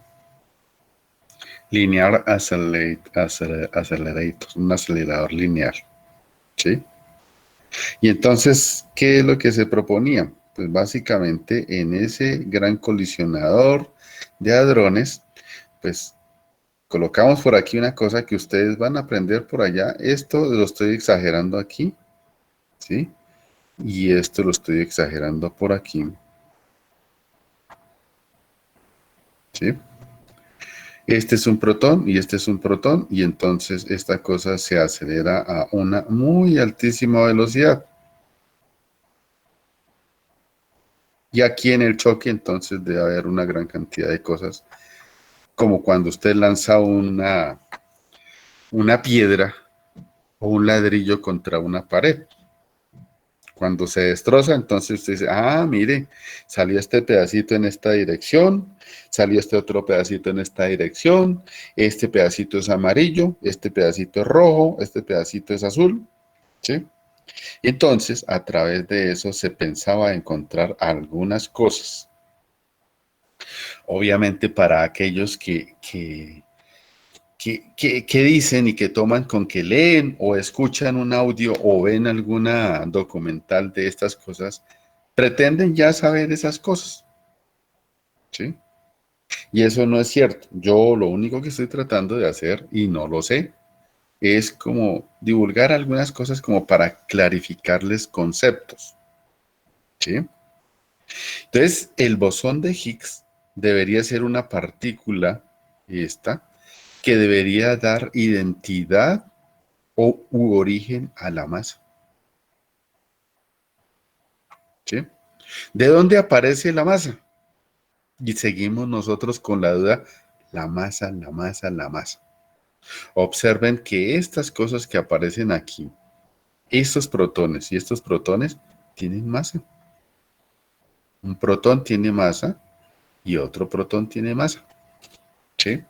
Linear Accelerator, un acelerador lineal, ¿sí? Y entonces, ¿qué es lo que se proponía? Pues básicamente en ese gran colisionador de hadrones, pues colocamos por aquí una cosa que ustedes van a aprender por allá. Esto lo estoy exagerando aquí, ¿sí? Y esto lo estoy exagerando por aquí, ¿sí? Este es un protón y este es un protón, y entonces esta cosa se acelera a una muy altísima velocidad. Y aquí en el choque entonces debe haber una gran cantidad de cosas, como cuando usted lanza una piedra o un ladrillo contra una pared. Cuando se destroza, entonces usted dice, ah, mire, salió este pedacito en esta dirección, salió este otro pedacito en esta dirección, este pedacito es amarillo, este pedacito es rojo, este pedacito es azul, ¿sí? Entonces, a través de eso se pensaba encontrar algunas cosas. Obviamente para aquellos que dicen y que toman con que leen o escuchan un audio o ven alguna documental de estas cosas, pretenden ya saber esas cosas, ¿sí? Y eso no es cierto. Yo lo único que estoy tratando de hacer, y no lo sé, es como divulgar algunas cosas como para clarificarles conceptos, ¿sí? Entonces, el bosón de Higgs debería ser una partícula, esta, que debería dar identidad u origen a la masa, ¿sí? ¿De dónde aparece la masa? Y seguimos nosotros con la duda, la masa, la masa, la masa. Observen que estas cosas que aparecen aquí, estos protones y estos protones tienen masa. Un protón tiene masa y otro protón tiene masa, ¿sí?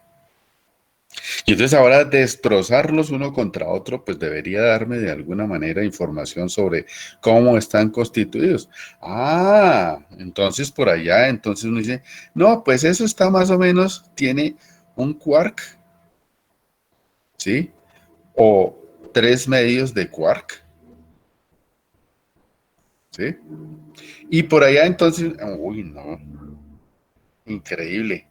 Y entonces ahora destrozarlos uno contra otro, pues debería darme de alguna manera información sobre cómo están constituidos. Ah, entonces por allá, entonces uno dice, no, pues eso está más o menos, tiene un quark, ¿sí? O 3 medios de quark, ¿sí? Y por allá entonces, uy, no, increíble.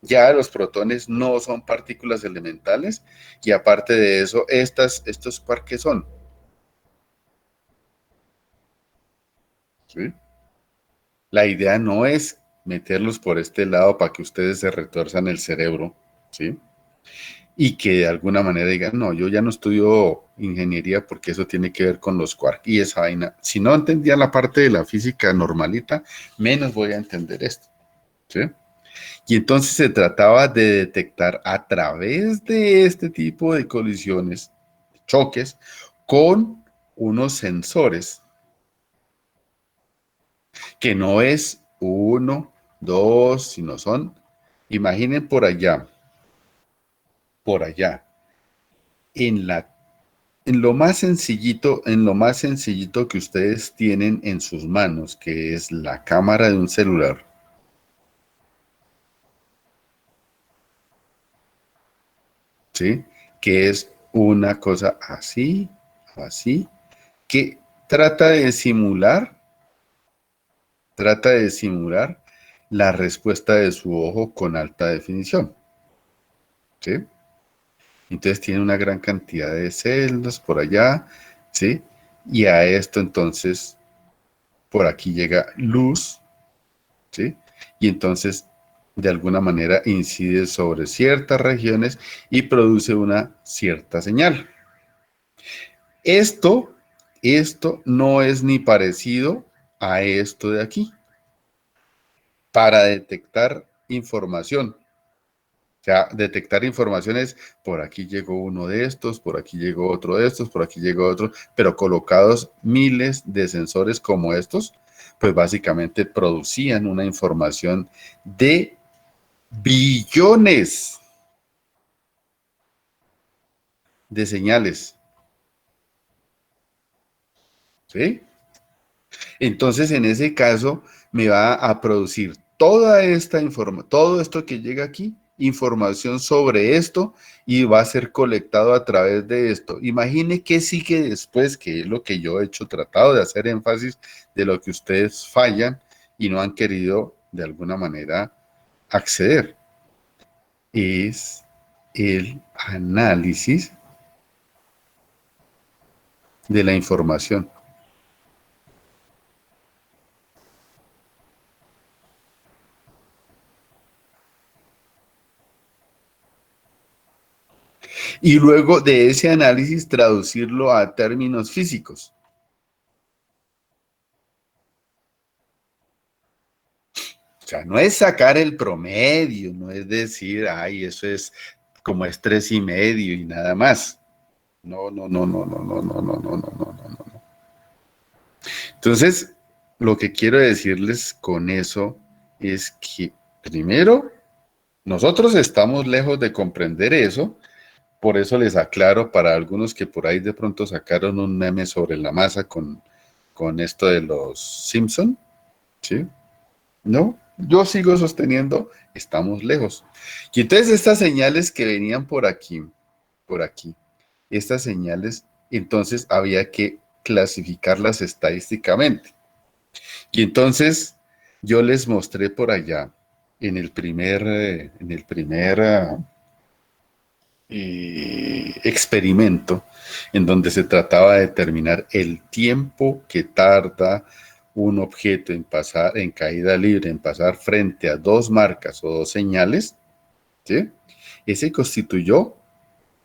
Ya los protones no son partículas elementales y aparte de eso, estos quarks son, ¿sí? La idea no es meterlos por este lado para que ustedes se retuerzan el cerebro, ¿sí? Y que de alguna manera digan, no, yo ya no estudio ingeniería porque eso tiene que ver con los quarks y esa vaina. Si no entendía la parte de la física normalita, menos voy a entender esto, ¿sí? Y entonces se trataba de detectar a través de este tipo de colisiones, choques, con unos sensores que no es uno, dos, sino son, imaginen por allá, en la, en lo más sencillito que ustedes tienen en sus manos, que es la cámara de un celular, ¿sí? Que es una cosa así, así, que trata de simular la respuesta de su ojo con alta definición, ¿sí? Entonces tiene una gran cantidad de celdas por allá, ¿sí? Y a esto entonces, por aquí llega luz, ¿sí? Y entonces, de alguna manera, incide sobre ciertas regiones y produce una cierta señal. Esto, esto no es ni parecido a esto de aquí, para detectar información. O sea, detectar informaciones, por aquí llegó uno de estos, por aquí llegó otro de estos, por aquí llegó otro, pero colocados miles de sensores como estos, pues básicamente producían una información de billones de señales, ¿sí? Entonces, en ese caso, me va a producir toda esta información, todo esto que llega aquí, información sobre esto y va a ser colectado a través de esto. Imagine qué sigue después, que es lo que yo he hecho, tratado de hacer énfasis de lo que ustedes fallan y no han querido de alguna manera acceder. Es el análisis de la información. Y luego de ese análisis traducirlo a términos físicos. O sea, no es sacar el promedio, no es decir, ay, eso es como es 3,5 y nada más. No, no, no, no, no, no, no, no, no, no, no, no, no. Entonces, lo que quiero decirles con eso es que, primero, nosotros estamos lejos de comprender eso. Por eso les aclaro para algunos que por ahí de pronto sacaron un meme sobre la masa con esto de los Simpson, ¿sí? No, yo sigo sosteniendo, estamos lejos. Y entonces estas señales que venían por aquí, estas señales, entonces había que clasificarlas estadísticamente. Y entonces yo les mostré por allá en el primer experimento en donde se trataba de determinar el tiempo que tarda un objeto en pasar en caída libre, en pasar frente a dos marcas o dos señales, ¿sí? Ese constituyó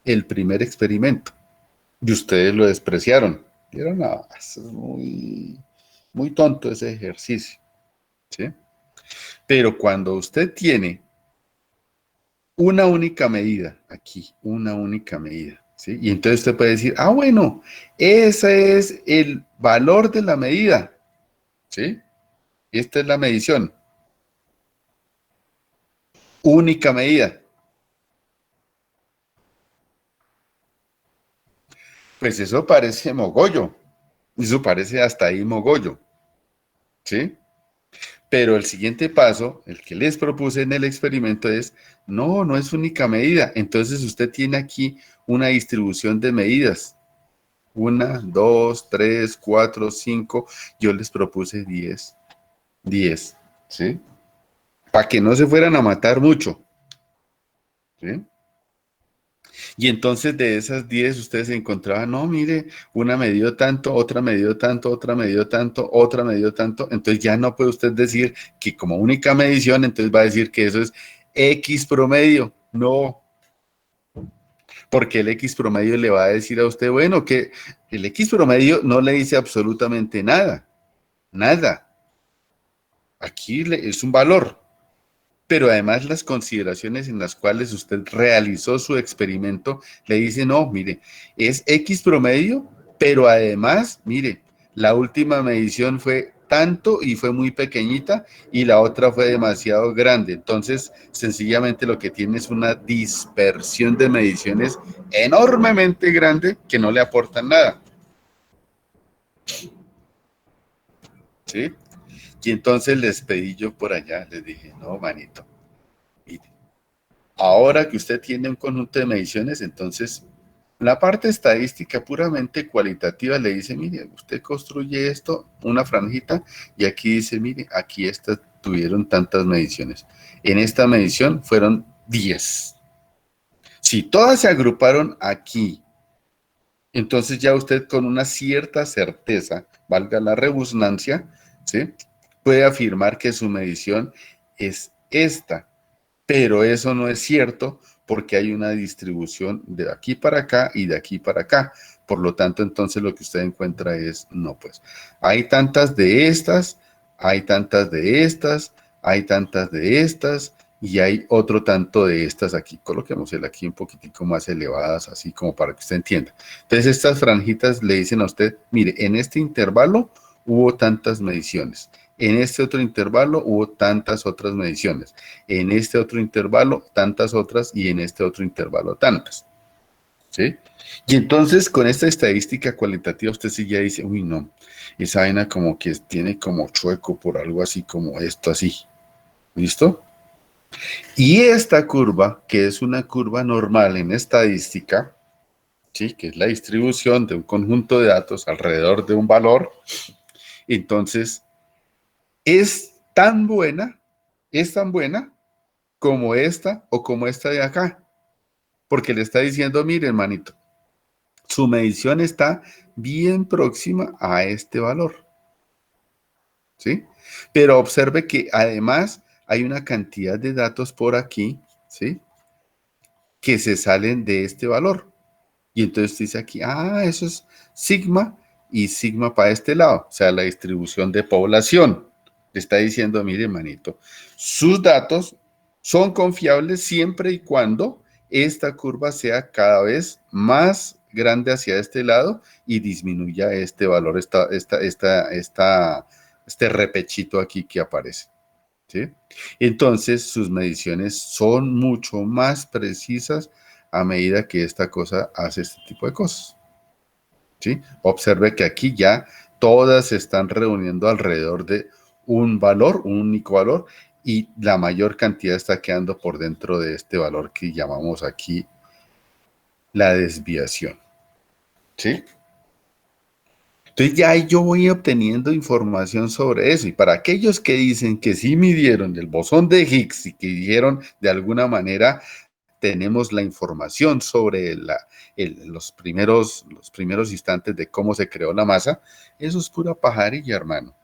el primer experimento y ustedes lo despreciaron. Dijeron, no, eso es muy tonto ese ejercicio, ¿sí? Pero cuando usted tiene una única medida, aquí, una única medida, ¿sí? Y entonces usted puede decir, ah, bueno, ese es el valor de la medida, ¿sí? Esta es la medición. Única medida. Pues eso parece mogollo. Eso parece hasta ahí mogollo, ¿sí? Pero el siguiente paso, el que les propuse en el experimento es, no es única medida. Entonces usted tiene aquí una distribución de medidas. 1, 2, 3, 4, 5. Yo les propuse 10. 10, ¿sí? Para que no se fueran a matar mucho, ¿sí? Y entonces de esas 10 ustedes encontraban, no, mire, una me dio tanto, otra me dio tanto, otra me dio tanto, otra me dio tanto. Entonces ya no puede usted decir que como única medición, entonces va a decir que eso es X promedio. No, porque el X promedio le va a decir a usted, bueno, que el X promedio no le dice absolutamente nada, nada. Aquí es un valor. Pero además las consideraciones en las cuales usted realizó su experimento le dicen, no, mire, es X promedio, pero además, mire, la última medición fue tanto y fue muy pequeñita y la otra fue demasiado grande. Entonces, sencillamente lo que tiene es una dispersión de mediciones enormemente grande que no le aportan nada. ¿Sí? Y entonces les pedí yo por allá, les dije, no, manito, mire, ahora que usted tiene un conjunto de mediciones, entonces la parte estadística puramente cualitativa le dice, mire, usted construye esto, una franjita, y aquí dice, mire, aquí estas tuvieron tantas mediciones. En esta medición fueron 10. Si todas se agruparon aquí, entonces ya usted con una cierta certeza, valga la redundancia, ¿sí?, puede afirmar que su medición es esta. Pero eso no es cierto porque hay una distribución de aquí para acá y de aquí para acá. Por lo tanto, entonces lo que usted encuentra es, no, pues, hay tantas de estas, hay tantas de estas, hay tantas de estas, y hay otro tanto de estas aquí. Coloquémosela aquí un poquitico más elevadas, así como para que usted entienda. Entonces, estas franjitas le dicen a usted, mire, en este intervalo hubo tantas mediciones. En este otro intervalo hubo tantas otras mediciones. En este otro intervalo, tantas otras, y en este otro intervalo, tantas. ¿Sí? Y entonces, con esta estadística cualitativa, usted sí ya dice, uy, no, esa vaina como que tiene como chueco por algo así como esto, así. ¿Listo? Y esta curva, que es una curva normal en estadística, ¿sí?, que es la distribución de un conjunto de datos alrededor de un valor, entonces es tan buena como esta o como esta de acá, porque le está diciendo, mire, hermanito, su medición está bien próxima a este valor, ¿sí? Pero observe que además hay una cantidad de datos por aquí, ¿sí?, que se salen de este valor. Y entonces dice aquí, eso es sigma y sigma para este lado, o sea, la distribución de población. Le está diciendo, mire, manito, sus datos son confiables siempre y cuando esta curva sea cada vez más grande hacia este lado y disminuya este valor, este repechito aquí que aparece, ¿sí? Entonces sus mediciones son mucho más precisas a medida que esta cosa hace este tipo de cosas, ¿sí? Observe que aquí ya todas se están reuniendo alrededor de un valor, un único valor, y la mayor cantidad está quedando por dentro de este valor que llamamos aquí la desviación, ¿sí? Entonces ya ahí yo voy obteniendo información sobre eso. Y para aquellos que dicen que sí midieron el bosón de Higgs y que dijeron de alguna manera tenemos la información sobre los primeros instantes de cómo se creó la masa, eso es pura pajarilla, hermano.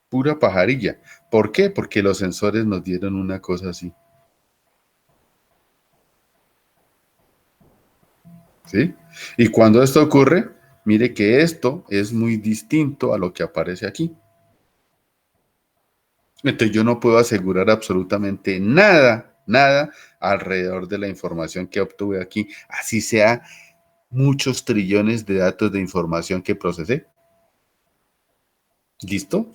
Pura pajarilla. ¿Por qué? Porque los sensores nos dieron una cosa así. ¿Sí? Y cuando esto ocurre, mire que esto es muy distinto a lo que aparece aquí. Entonces yo no puedo asegurar absolutamente nada alrededor de la información que obtuve aquí, así sea muchos trillones de datos de información que procesé. ¿Listo?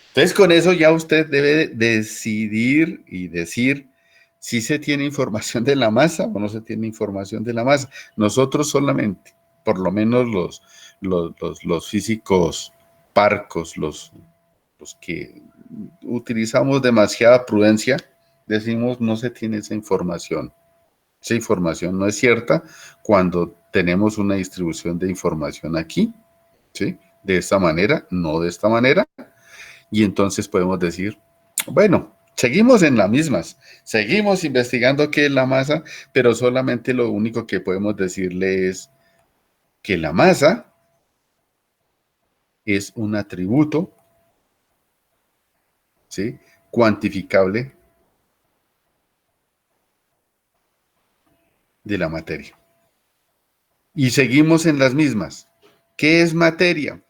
Entonces con eso ya usted debe decidir y decir si se tiene información de la masa o no se tiene información de la masa. Nosotros solamente, por lo menos los físicos parcos, los que utilizamos demasiada prudencia, decimos no se tiene esa información. Esa información no es cierta cuando tenemos una distribución de información aquí, ¿sí? De esta manera, no de esta manera. Y entonces podemos decir, bueno, seguimos en las mismas, seguimos investigando qué es la masa, pero solamente lo único que podemos decirle es que la masa es un atributo, ¿sí? Cuantificable de la materia. Y seguimos en las mismas. ¿Qué es materia?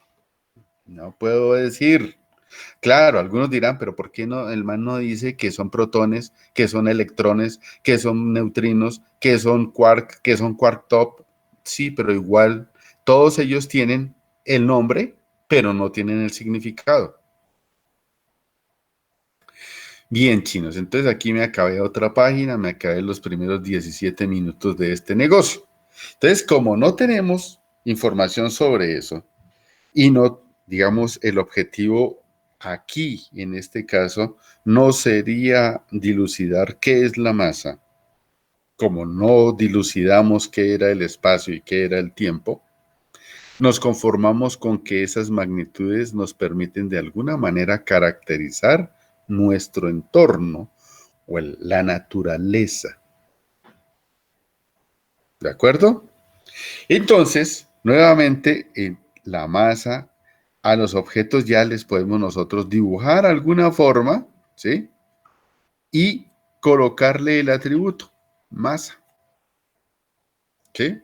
No puedo decir. Claro, algunos dirán, pero ¿por qué no? El man no dice que son protones, que son electrones, que son neutrinos, que son quark top. Sí, pero igual todos ellos tienen el nombre, pero no tienen el significado. Bien, chinos, entonces aquí me acabé otra página, me acabé los primeros 17 minutos de este negocio. Entonces, como no tenemos información sobre eso y no, digamos, el objetivo aquí, en este caso, no sería dilucidar qué es la masa, como no dilucidamos qué era el espacio y qué era el tiempo, nos conformamos con que esas magnitudes nos permiten de alguna manera caracterizar nuestro entorno o la naturaleza. ¿De acuerdo? Entonces, nuevamente, la masa, a los objetos ya les podemos nosotros dibujar alguna forma, ¿sí? Y colocarle el atributo, masa, ¿sí?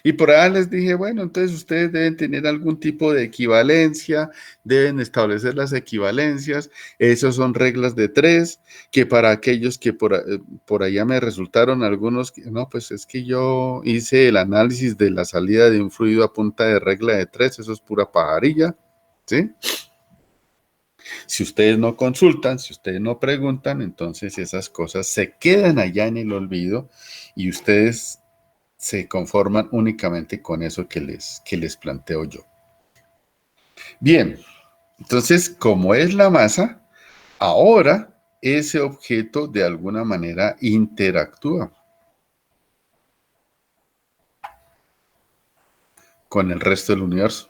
Y por ahí les dije, bueno, entonces ustedes deben tener algún tipo de equivalencia, deben establecer las equivalencias, esas son reglas de 3, que para aquellos que por allá me resultaron algunos, no, pues es que yo hice el análisis de la salida de un fluido a punta de regla de 3, eso es pura pajarilla, ¿sí? Si ustedes no consultan, si ustedes no preguntan, entonces esas cosas se quedan allá en el olvido y ustedes se conforman únicamente con eso que les planteo yo. Bien, entonces, como es la masa, ahora ese objeto de alguna manera interactúa con el resto del universo.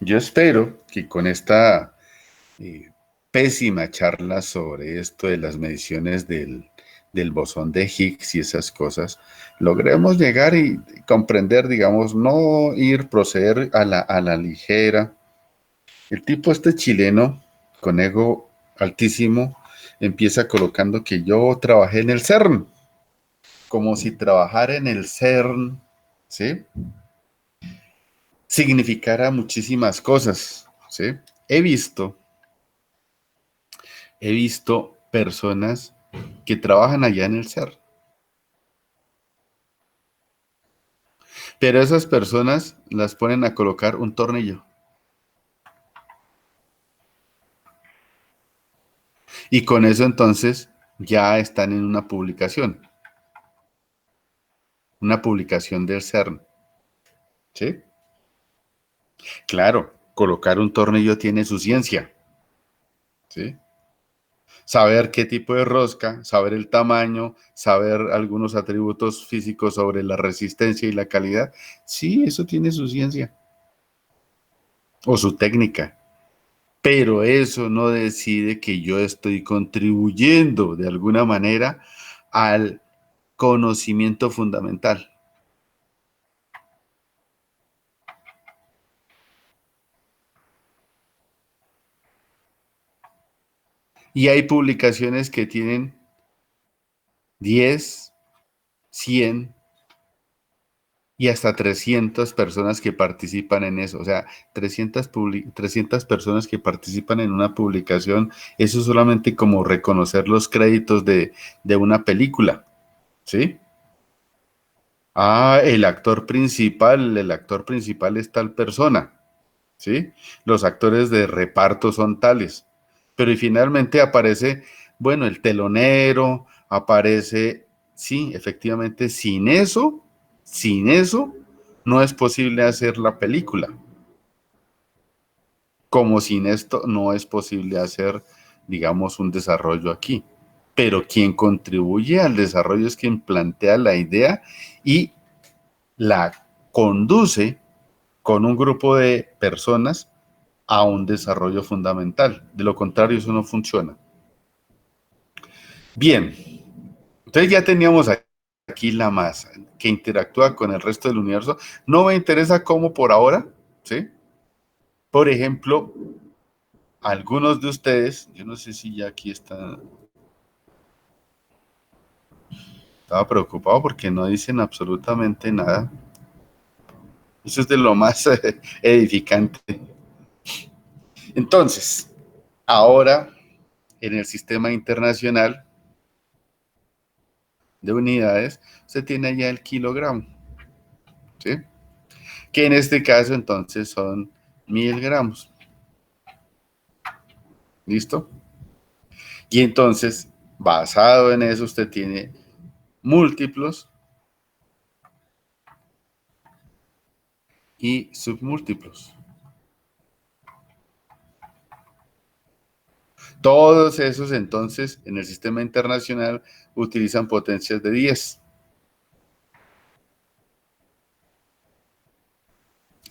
Yo espero que con esta pésima charla sobre esto de las mediciones del bosón de Higgs y esas cosas, logremos llegar y comprender, digamos, no proceder a la ligera. El tipo este chileno, con ego altísimo, empieza colocando que yo trabajé en el CERN, como si trabajar en el CERN, ¿sí?, significara muchísimas cosas, ¿sí? He visto he visto personas que trabajan allá en el CER. Pero esas personas las ponen a colocar un tornillo. Y con eso entonces ya están en una publicación del CERN. ¿Sí? Claro, colocar un tornillo tiene su ciencia. ¿Sí? Saber qué tipo de rosca, saber el tamaño, saber algunos atributos físicos sobre la resistencia y la calidad. Sí, eso tiene su ciencia o su técnica. Pero eso no decide que yo estoy contribuyendo de alguna manera al conocimiento fundamental. Y hay publicaciones que tienen 10, 100 y hasta 300 personas que participan en eso. O sea, 300 personas que participan en una publicación, eso es solamente como reconocer los créditos de una película, ¿sí? Ah, el actor principal es tal persona, ¿sí? Los actores de reparto son tales. Pero y finalmente aparece, bueno, el telonero, aparece, sí, efectivamente, sin eso, no es posible hacer la película. Como sin esto no es posible hacer, digamos, un desarrollo aquí. Pero quien contribuye al desarrollo es quien plantea la idea y la conduce con un grupo de personas a un desarrollo fundamental. De lo contrario, eso no funciona. Bien, entonces ya teníamos aquí la masa que interactúa con el resto del universo. No me interesa cómo por ahora, ¿sí? Por ejemplo, algunos de ustedes, yo no sé si ya aquí estaba preocupado porque no dicen absolutamente nada. Eso es de lo más edificante. Entonces, ahora en el sistema internacional de unidades, se tiene ya el kilogramo, ¿sí? Que en este caso entonces son 1000 gramos. ¿Listo? Y entonces, basado en eso, usted tiene múltiplos y submúltiplos. Todos esos entonces en el sistema internacional utilizan potencias de 10.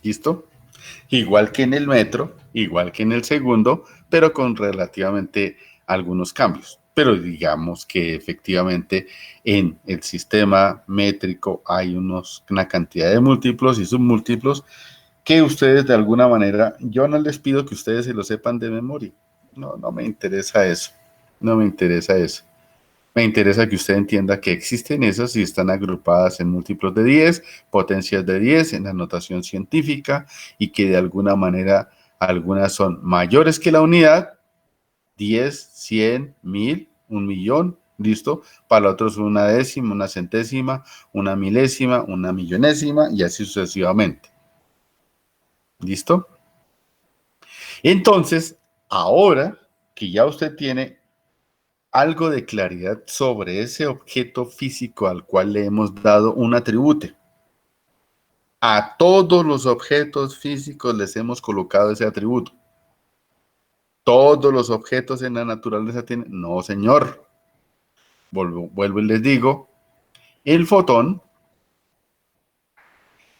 ¿Listo? Igual que en el metro, igual que en el segundo, pero con relativamente algunos cambios. Pero digamos que efectivamente en el sistema métrico hay una cantidad de múltiplos y submúltiplos que ustedes de alguna manera, yo no les pido que ustedes se lo sepan de memoria. No me interesa eso. No me interesa eso. Me interesa que usted entienda que existen esas y están agrupadas en múltiplos de 10, potencias de 10 en la notación científica y que de alguna manera algunas son mayores que la unidad, 10, 100, 1000, 1.000.000, ¿listo? Para otros una décima, una centésima, una milésima, una millonésima y así sucesivamente. ¿Listo? Entonces, ahora que ya usted tiene algo de claridad sobre ese objeto físico al cual le hemos dado un atributo. A todos los objetos físicos les hemos colocado ese atributo. ¿Todos los objetos en la naturaleza tienen? No, señor. Vuelvo y les digo, el fotón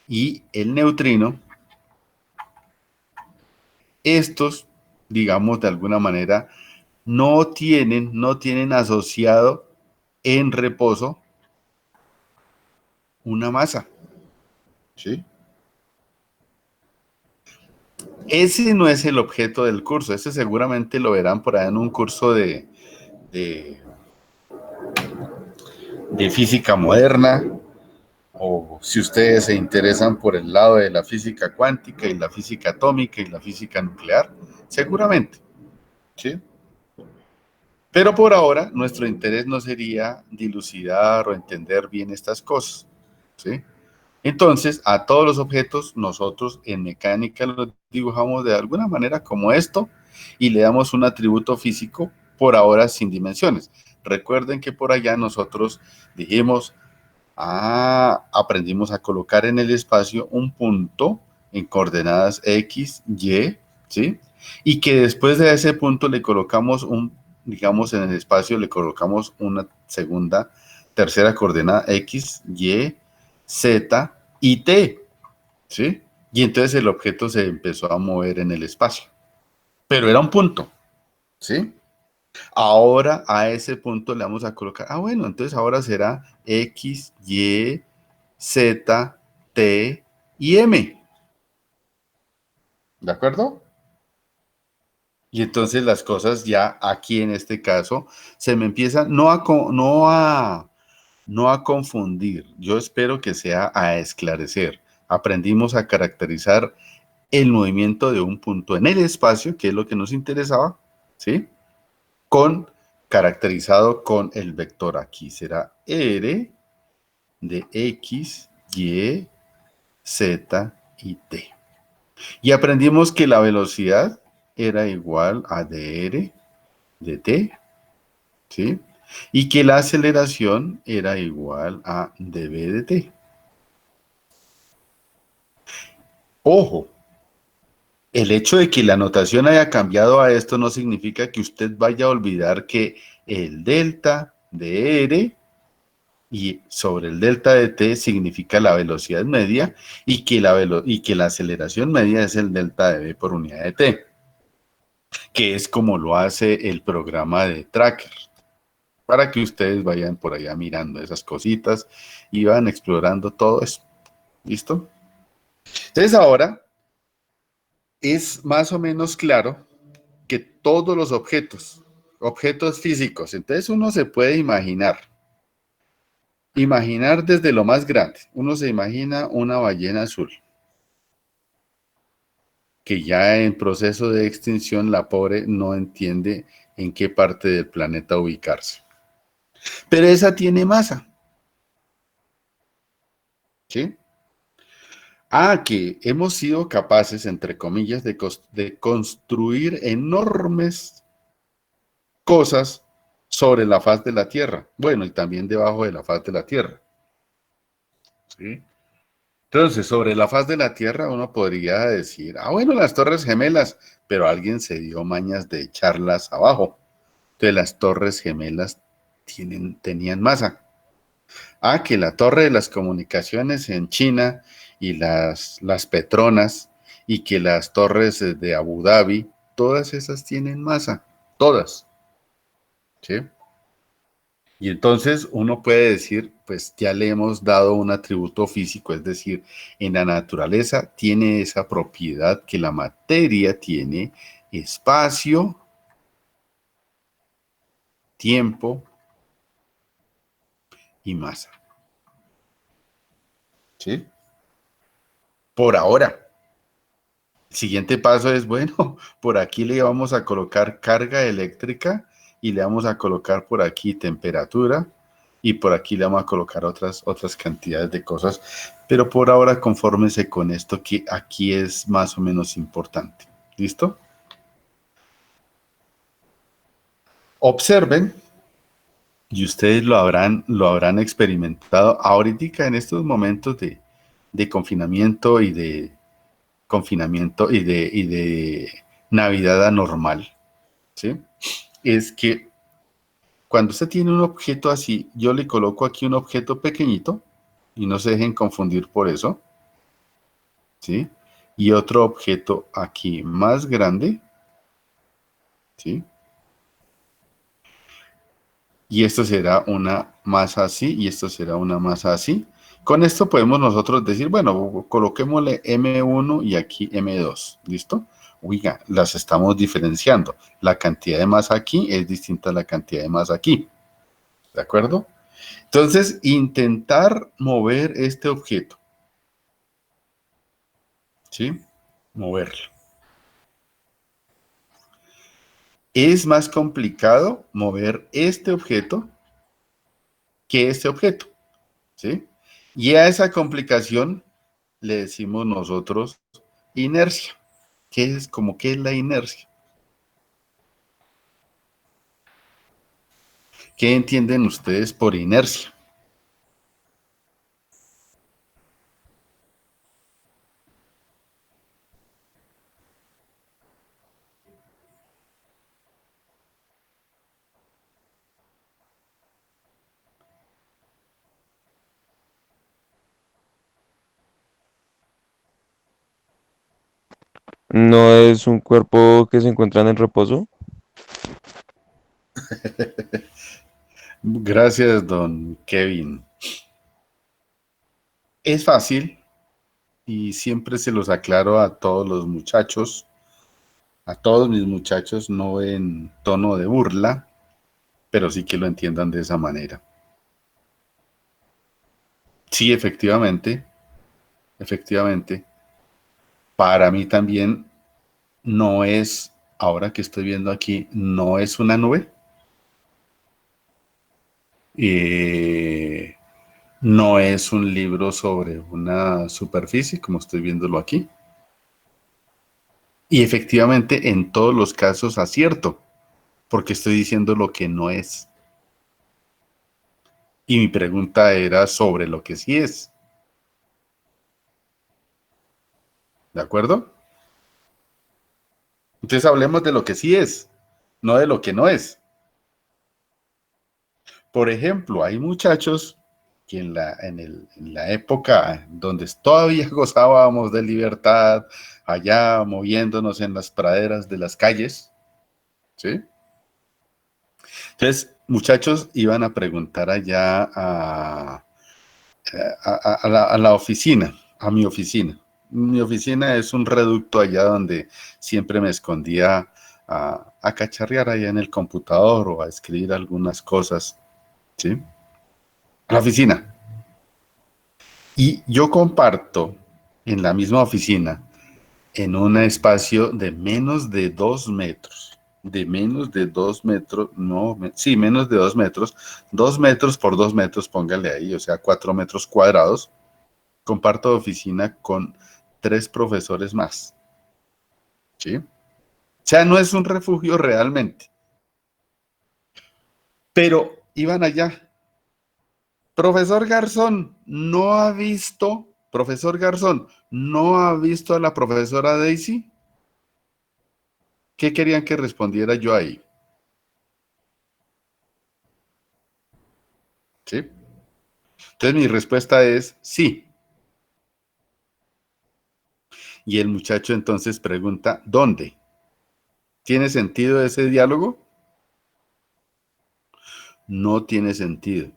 y el neutrino, estos, digamos de alguna manera, no tienen asociado en reposo una masa. ¿Sí? Ese no es el objeto del curso, ese seguramente lo verán por ahí en un curso de física moderna, o si ustedes se interesan por el lado de la física cuántica y la física atómica y la física nuclear, seguramente, ¿sí? Pero por ahora, nuestro interés no sería dilucidar o entender bien estas cosas, ¿sí? Entonces, a todos los objetos, nosotros en mecánica los dibujamos de alguna manera como esto y le damos un atributo físico por ahora sin dimensiones. Recuerden que por allá nosotros dijimos, aprendimos a colocar en el espacio un punto en coordenadas X, Y, ¿sí? Y que después de ese punto le colocamos digamos en el espacio le colocamos una segunda, tercera coordenada X, Y, Z y T, ¿sí? Y entonces el objeto se empezó a mover en el espacio. Pero era un punto, ¿sí? Ahora a ese punto le vamos a colocar, bueno, entonces ahora será X, Y, Z, T y M. ¿De acuerdo? Y entonces las cosas ya aquí en este caso se me empiezan no a confundir. Yo espero que sea a esclarecer. Aprendimos a caracterizar el movimiento de un punto en el espacio, que es lo que nos interesaba, ¿sí? Caracterizado con el vector. Aquí será R de X, Y, Z y T. Y aprendimos que la velocidad era igual a dr de T, ¿sí? Y que la aceleración era igual a dv de T. Ojo, el hecho de que la notación haya cambiado a esto no significa que usted vaya a olvidar que el delta de R y sobre el delta de T significa la velocidad media y que la aceleración media es el delta de V por unidad de T, que es como lo hace el programa de Tracker, para que ustedes vayan por allá mirando esas cositas y van explorando todo eso. ¿Listo? Entonces ahora es más o menos claro que todos los objetos físicos, entonces uno se puede imaginar desde lo más grande. Uno se imagina una ballena azul, que ya en proceso de extinción la pobre no entiende en qué parte del planeta ubicarse. Pero esa tiene masa, ¿sí? Que hemos sido capaces, entre comillas, de construir enormes cosas sobre la faz de la Tierra. Bueno, y también debajo de la faz de la Tierra, ¿sí? Entonces, sobre la faz de la Tierra uno podría decir, bueno, las Torres Gemelas, pero alguien se dio mañas de echarlas abajo. Entonces, las Torres Gemelas tenían masa. Que la Torre de las Comunicaciones en China y las Petronas y que las torres de Abu Dhabi, todas esas tienen masa, todas, ¿sí? Y entonces uno puede decir, pues ya le hemos dado un atributo físico, es decir, en la naturaleza tiene esa propiedad que la materia tiene: espacio, tiempo y masa. ¿Sí? Por ahora. El siguiente paso es, bueno, por aquí le vamos a colocar carga eléctrica y le vamos a colocar por aquí temperatura y por aquí le vamos a colocar otras cantidades de cosas, pero por ahora confórmese con esto que aquí es más o menos importante. ¿Listo? Observen, y ustedes lo habrán experimentado ahorita en estos momentos de confinamiento y de Navidad anormal, ¿sí? Es que cuando usted tiene un objeto así, yo le coloco aquí un objeto pequeñito y no se dejen confundir por eso, ¿sí? Y otro objeto aquí más grande, ¿sí? Y esto será una masa así y esto será una masa así. Con esto podemos nosotros decir, bueno, coloquémosle M1 y aquí M2, ¿listo? Oiga, las estamos diferenciando. La cantidad de masa aquí es distinta a la cantidad de masa aquí, ¿de acuerdo? Entonces, intentar mover este objeto, ¿sí? Moverlo. Es más complicado mover este objeto que este objeto, ¿sí? Y a esa complicación le decimos nosotros inercia. ¿Qué es qué es la inercia? ¿Qué entienden ustedes por inercia? ¿No es un cuerpo que se encuentra en el reposo? Gracias, don Kevin. Es fácil y siempre se los aclaro a todos los muchachos, a todos mis muchachos, no en tono de burla, pero sí que lo entiendan de esa manera. Sí, efectivamente, para mí también no es, ahora que estoy viendo aquí, no es una nube, no es un libro sobre una superficie, como estoy viéndolo aquí. Y efectivamente, en todos los casos acierto, porque estoy diciendo lo que no es. Y mi pregunta era sobre lo que sí es. ¿De acuerdo? Entonces hablemos de lo que sí es, no de lo que no es. Por ejemplo, hay muchachos que en la época donde todavía gozábamos de libertad, allá moviéndonos en las praderas de las calles, ¿sí? Entonces, muchachos iban a preguntar allá a la oficina, a mi oficina. Mi oficina es un reducto allá donde siempre me escondía a cacharrear allá en el computador o a escribir algunas cosas, ¿sí? A la oficina. Y yo comparto en la misma oficina, en un espacio de menos de 2 metros, de menos de 2 metros, no, sí, menos de 2 metros, 2 metros por 2 metros, póngale ahí, o sea, 4 metros cuadrados. Comparto oficina con 3 profesores más, ¿sí? O sea, no es un refugio realmente, pero iban allá. Profesor Garzón, profesor Garzón, ¿no ha visto a la profesora Daisy? ¿Qué querían que respondiera yo ahí? ¿Sí? Entonces mi respuesta es sí. Y el muchacho entonces pregunta, ¿dónde? ¿Tiene sentido ese diálogo? No tiene sentido,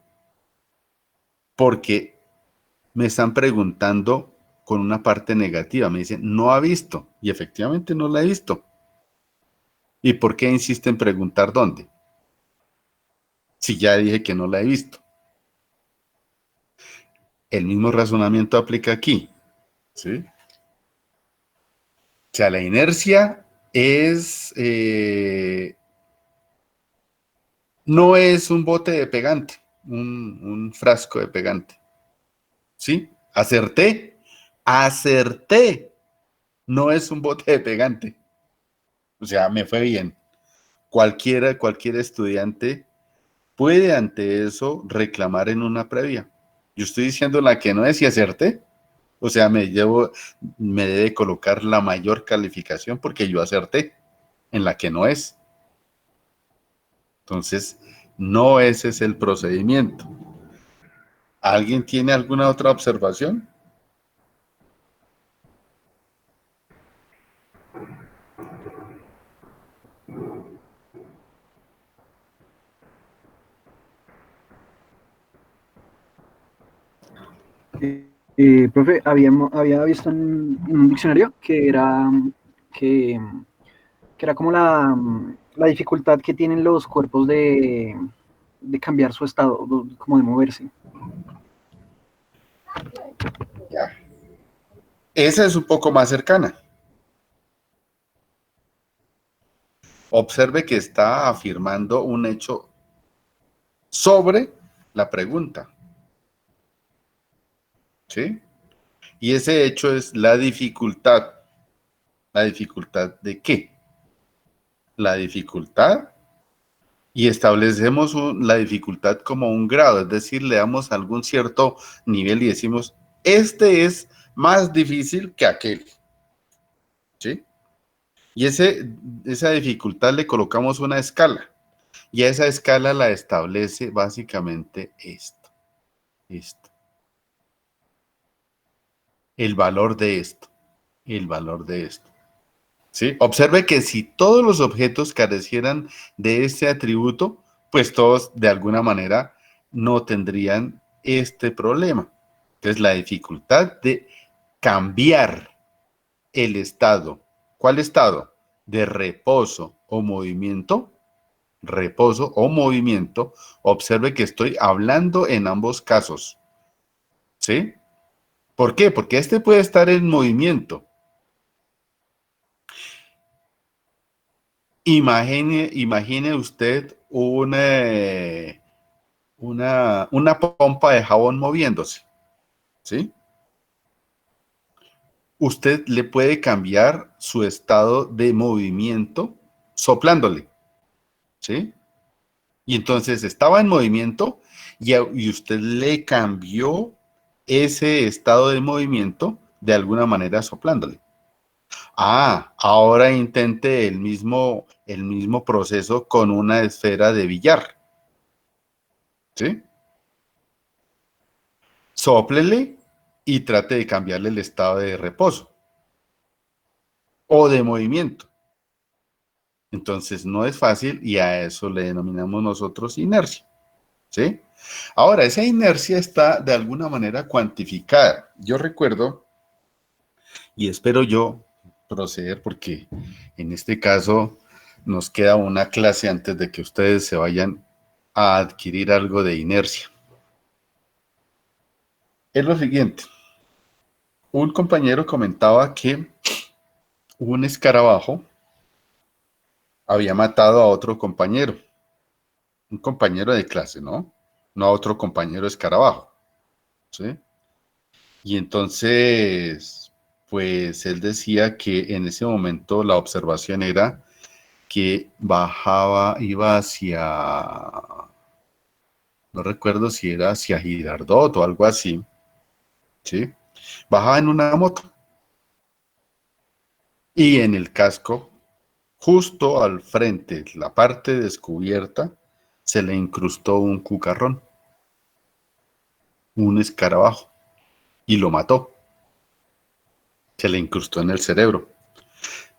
porque me están preguntando con una parte negativa. Me dicen, no ha visto. Y efectivamente no la he visto. ¿Y por qué insiste en preguntar dónde? Si ya dije que no la he visto. El mismo razonamiento aplica aquí, ¿sí? O sea, la inercia no es un bote de pegante, un frasco de pegante, ¿sí? Acerté, no es un bote de pegante. O sea, me fue bien. Cualquier estudiante puede ante eso reclamar en una previa. Yo estoy diciendo la que no es y acerté. O sea, me debe colocar la mayor calificación porque yo acerté en la que no es. Entonces, no ese es el procedimiento. ¿Alguien tiene alguna otra observación? Profe, había visto en un diccionario que, que era como la dificultad que tienen los cuerpos de cambiar su estado, como de moverse. Ya. Esa es un poco más cercana. Observe que está afirmando un hecho sobre la pregunta, ¿sí? Y ese hecho es la dificultad. ¿La dificultad de qué? La dificultad, y establecemos la dificultad como un grado, es decir, le damos algún cierto nivel y decimos, este es más difícil que aquel, ¿sí? Y esa dificultad le colocamos una escala, y a esa escala la establece básicamente esto, el valor de esto, el valor de esto. ¿Sí? Observe que si todos los objetos carecieran de este atributo, pues todos de alguna manera no tendrían este problema. Entonces, la dificultad de cambiar el estado. ¿Cuál estado? De reposo o movimiento. Reposo o movimiento. Observe que estoy hablando en ambos casos. ¿Sí? ¿Por qué? Porque este puede estar en movimiento. Imagine usted una pompa de jabón moviéndose, ¿sí? Usted le puede cambiar su estado de movimiento soplándole, ¿sí? Y entonces estaba en movimiento y usted le cambió ese estado de movimiento de alguna manera soplándole. Ah, ahora intente el mismo proceso con una esfera de billar, ¿sí? Sóplele y trate de cambiarle el estado de reposo o de movimiento. Entonces no es fácil y a eso le denominamos nosotros inercia, ¿sí? Ahora, esa inercia está de alguna manera cuantificada. Yo recuerdo, y espero yo proceder porque en este caso nos queda una clase antes de que ustedes se vayan a adquirir algo de inercia. Es lo siguiente. Un compañero comentaba que un escarabajo había matado a otro compañero, un compañero de clase, ¿no? No a otro compañero escarabajo, ¿sí? Y entonces, pues él decía que en ese momento la observación era que bajaba, iba hacia, no recuerdo si era hacia Girardot o algo así, ¿sí? Bajaba en una moto y en el casco, justo al frente, la parte descubierta, se le incrustó un cucarrón, un escarabajo, y lo mató. Se le incrustó en el cerebro.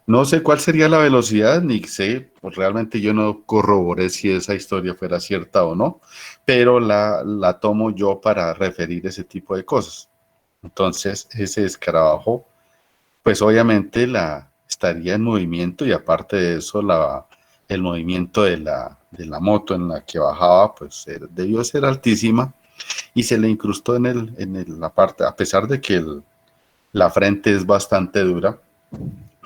No sé cuál sería la velocidad, ni sé, pues realmente yo no corroboré si esa historia fuera cierta o no, pero la tomo yo para referir ese tipo de cosas. Entonces, ese escarabajo, pues obviamente estaría en movimiento y aparte de eso, el movimiento de la moto en la que bajaba, pues debió ser altísima y se le incrustó la parte, a pesar de que la frente es bastante dura,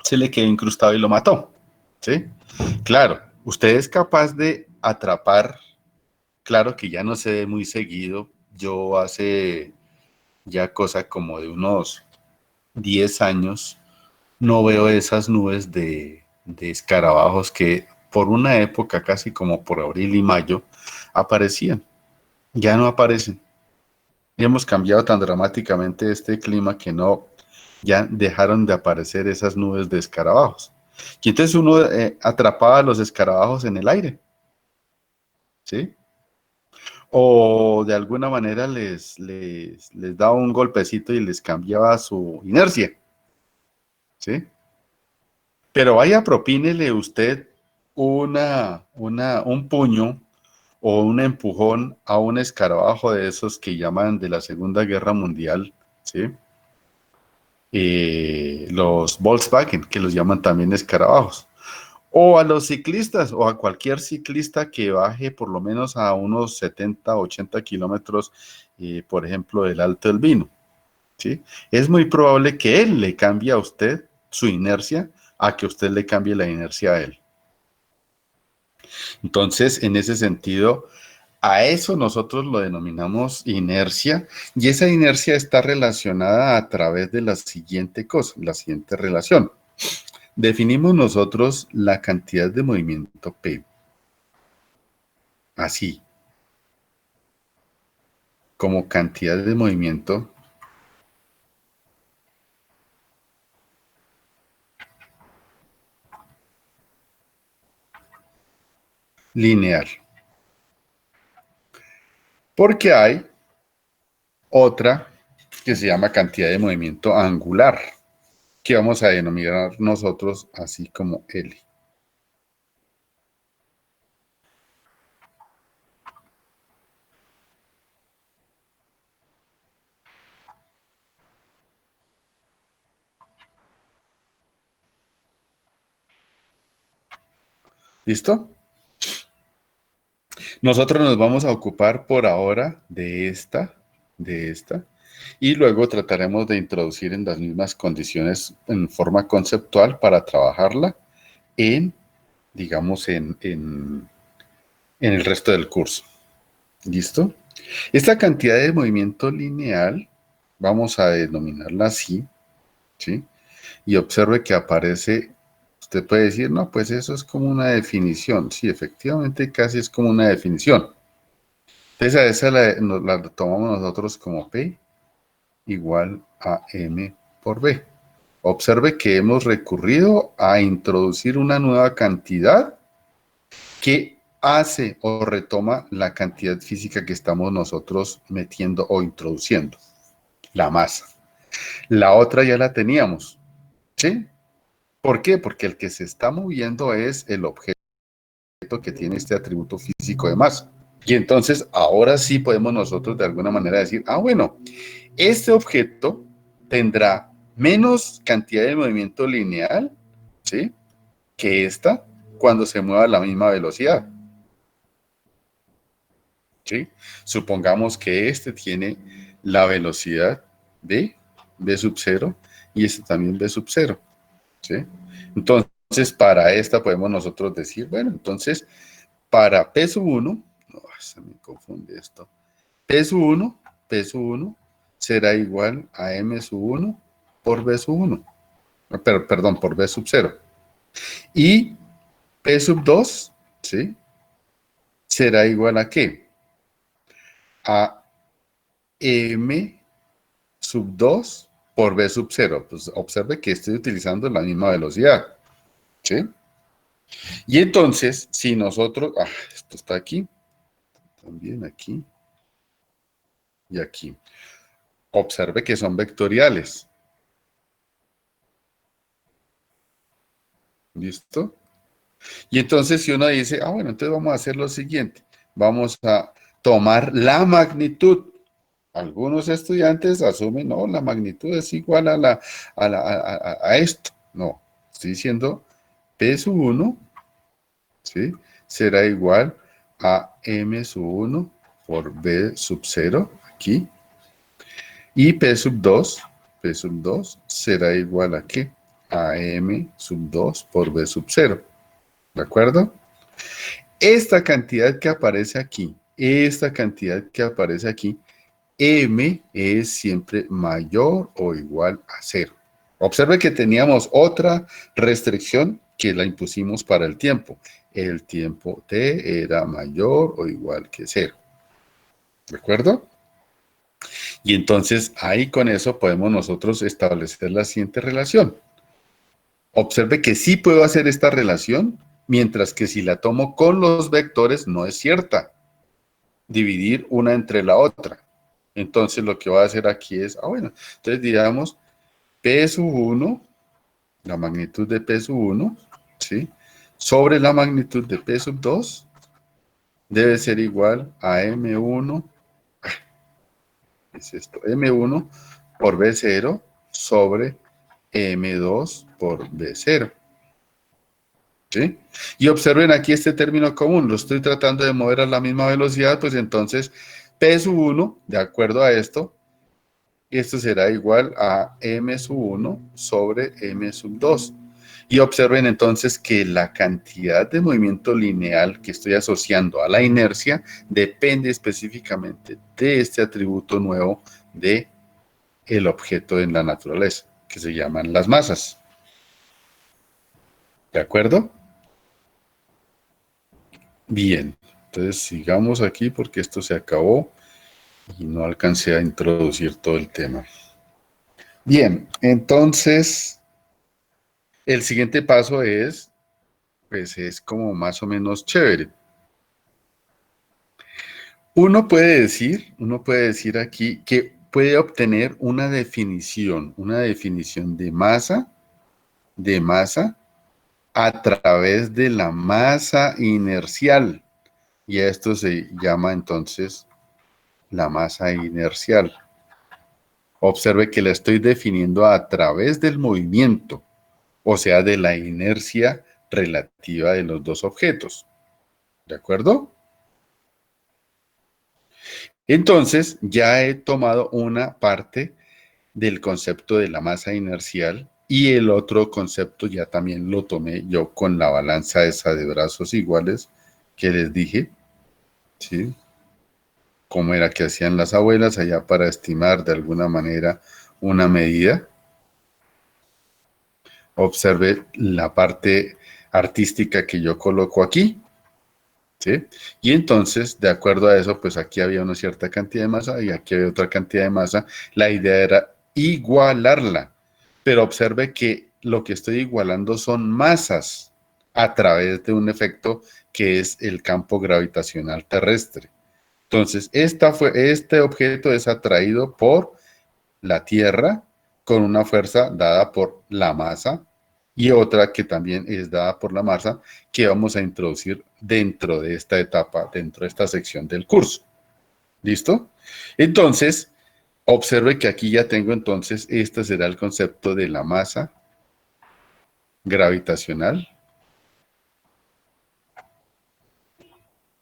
se le quedó incrustado y lo mató, ¿sí? Claro, usted es capaz de atrapar, claro que ya no se ve muy seguido, yo hace ya cosa como de unos 10 años, no veo esas nubes de escarabajos que por una época, casi como por abril y mayo, aparecían, ya no aparecen. Y hemos cambiado tan dramáticamente este clima que ya dejaron de aparecer esas nubes de escarabajos. Y entonces uno atrapaba a los escarabajos en el aire, ¿sí? O de alguna manera les daba un golpecito y les cambiaba su inercia, ¿sí? Pero vaya, propínele usted un puño o un empujón a un escarabajo de esos que llaman de la Segunda Guerra Mundial, ¿sí? Los Volkswagen, que los llaman también escarabajos, o a los ciclistas, o a cualquier ciclista que baje por lo menos a unos 70, 80 kilómetros, por ejemplo, del Alto del Vino, ¿sí? Es muy probable que él le cambie a usted su inercia a que usted le cambie la inercia a él, Entonces, en ese sentido, a eso nosotros lo denominamos inercia, y esa inercia está relacionada a través de la siguiente cosa, la siguiente relación. Definimos nosotros la cantidad de movimiento P, así, como cantidad de movimiento lineal. Porque hay otra que se llama cantidad de movimiento angular, que vamos a denominar nosotros así como L. ¿Listo? Nosotros nos vamos a ocupar por ahora de esta, y luego trataremos de introducir en las mismas condiciones en forma conceptual para trabajarla en, digamos, en el resto del curso. ¿Listo? Esta cantidad de movimiento lineal, vamos a denominarla así, ¿sí? Y observe que aparece, usted puede decir, no, pues eso es como una definición. Sí, efectivamente casi es como una definición. Entonces a esa la tomamos nosotros como P igual a M por B. Observe que hemos recurrido a introducir una nueva cantidad que hace o retoma la cantidad física que estamos nosotros metiendo o introduciendo, la masa. La otra ya la teníamos, ¿sí? ¿Por qué? Porque el que se está moviendo es el objeto que tiene este atributo físico de masa. Y entonces ahora sí podemos nosotros de alguna manera decir, ah, bueno, este objeto tendrá menos cantidad de movimiento lineal, ¿sí?, que esta cuando se mueva a la misma velocidad, ¿sí? Supongamos que este tiene la velocidad v sub 0, y este también v sub 0, ¿sí? Entonces, para esta podemos nosotros decir, bueno, entonces, para P sub 1, no, se me confunde esto, P sub 1 será igual a M sub 1 por V sub 1, perdón, por V sub 0. Y P sub 2, ¿sí?, será igual a ¿qué? A M sub 2 por V sub 0. Pues observe que estoy utilizando la misma velocidad, ¿sí? Y entonces, si nosotros, esto está aquí, también aquí y aquí. Observe que son vectoriales. ¿Listo? Y entonces si uno dice, bueno, entonces vamos a hacer lo siguiente. Vamos a tomar la magnitud. Algunos estudiantes asumen, no, la magnitud es igual a esto. No, estoy diciendo P sub 1, ¿sí?, será igual a M sub 1 por V sub 0, aquí. Y P sub 2 será igual a ¿qué? A M sub 2 por V sub 0. ¿De acuerdo? Esta cantidad que aparece aquí, M es siempre mayor o igual a 0. Observe que teníamos otra restricción que la impusimos para el tiempo. El tiempo t era mayor o igual que 0. ¿De acuerdo? Y entonces ahí con eso podemos nosotros establecer la siguiente relación. Observe que sí puedo hacer esta relación, mientras que si la tomo con los vectores no es cierta. Dividir una entre la otra. Entonces lo que voy a hacer aquí es, bueno, entonces digamos P sub 1, la magnitud de P sub 1, ¿sí?, sobre la magnitud de P sub 2 debe ser igual a M1, es esto, M1 por V0 sobre M2 por V0. ¿Sí? Y observen aquí este término común, lo estoy tratando de mover a la misma velocidad, pues entonces P sub 1, de acuerdo a esto será igual a M sub 1 sobre M sub 2. Y observen entonces que la cantidad de movimiento lineal que estoy asociando a la inercia depende específicamente de este atributo nuevo de el objeto en la naturaleza, que se llaman las masas. ¿De acuerdo? Bien, entonces sigamos aquí porque esto se acabó y no alcancé a introducir todo el tema. Bien, entonces el siguiente paso es, pues es como más o menos chévere. Uno puede decir aquí que puede obtener una definición de masa a través de la masa inercial. Y esto se llama entonces la masa inercial. Observe que la estoy definiendo a través del movimiento, o sea, de la inercia relativa de los dos objetos. ¿De acuerdo? Entonces, ya he tomado una parte del concepto de la masa inercial y el otro concepto ya también lo tomé yo con la balanza esa de brazos iguales que les dije, ¿sí? Cómo era que hacían las abuelas allá para estimar de alguna manera una medida. Observe la parte artística que yo coloco aquí, ¿sí? Y entonces, de acuerdo a eso, pues aquí había una cierta cantidad de masa y aquí había otra cantidad de masa. La idea era igualarla, pero observe que lo que estoy igualando son masas a través de un efecto que es el campo gravitacional terrestre. Entonces, este objeto es atraído por la Tierra con una fuerza dada por la masa y otra que también es dada por la masa que vamos a introducir dentro de esta etapa, dentro de esta sección del curso. ¿Listo? Entonces, observe que aquí ya tengo entonces, este será el concepto de la masa gravitacional.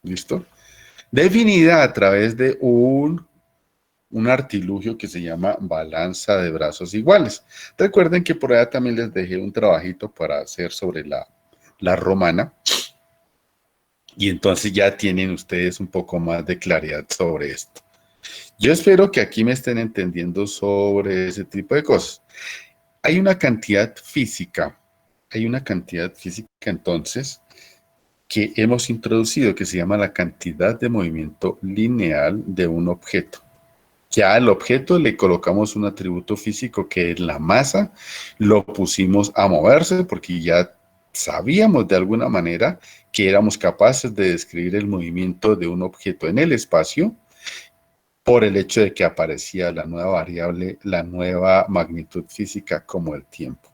¿Listo? Definida a través de un artilugio que se llama balanza de brazos iguales. Recuerden que por allá también les dejé un trabajito para hacer sobre la romana. Y entonces ya tienen ustedes un poco más de claridad sobre esto. Yo espero que aquí me estén entendiendo sobre ese tipo de cosas. Hay una cantidad física entonces que hemos introducido que se llama la cantidad de movimiento lineal de un objeto. Ya al objeto le colocamos un atributo físico que es la masa, lo pusimos a moverse porque ya sabíamos de alguna manera que éramos capaces de describir el movimiento de un objeto en el espacio por el hecho de que aparecía la nueva variable, la nueva magnitud física como el tiempo.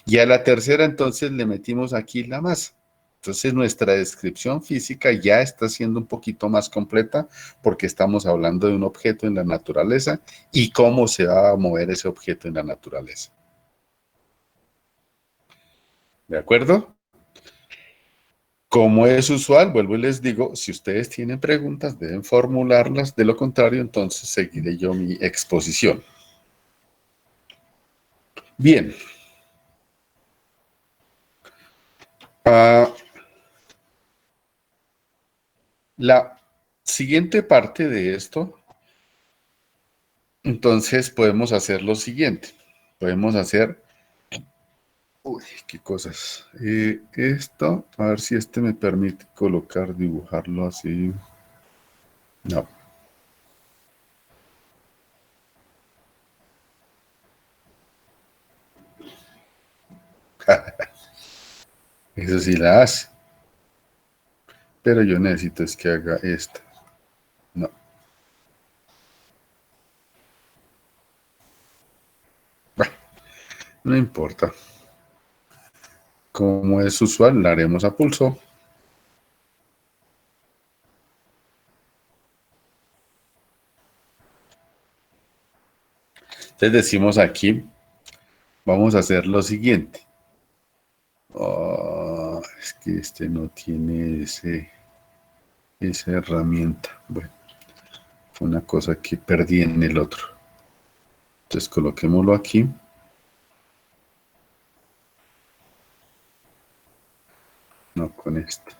Y a la tercera entonces le metimos aquí la masa. Entonces nuestra descripción física ya está siendo un poquito más completa porque estamos hablando de un objeto en la naturaleza y cómo se va a mover ese objeto en la naturaleza. ¿De acuerdo? Como es usual, vuelvo y les digo, si ustedes tienen preguntas deben formularlas, de lo contrario entonces seguiré yo mi exposición. Bien. La siguiente parte de esto, entonces podemos hacer lo siguiente. Podemos hacer, uy, qué cosas. Esto, a ver si este me permite dibujarlo así. No. Eso sí la hace. Pero yo necesito es que haga esto. No. Bueno, no importa. Como es usual, la haremos a pulso. Entonces decimos aquí, vamos a hacer lo siguiente. Oh, es que este no tiene esa herramienta. Bueno, fue una cosa que perdí en el otro. Entonces coloquémoslo aquí. no con esto.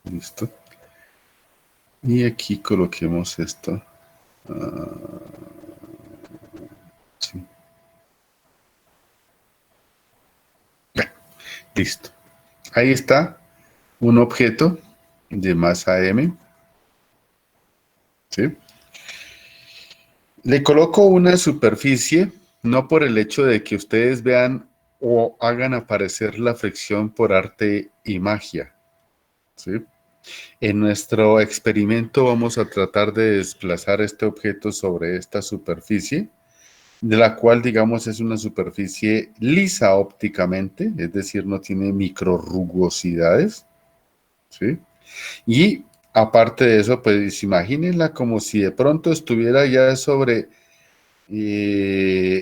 Listo. Y aquí coloquemos esto. Sí. Ya, listo. Ahí está un objeto de masa m. ¿Sí? Le coloco una superficie, no por el hecho de que ustedes vean o hagan aparecer la fricción por arte y magia. ¿Sí? En nuestro experimento vamos a tratar de desplazar este objeto sobre esta superficie, de la cual, digamos, es una superficie lisa ópticamente, es decir, no tiene microrrugosidades, ¿sí? Y aparte de eso, pues imagínenla como si de pronto estuviera ya sobre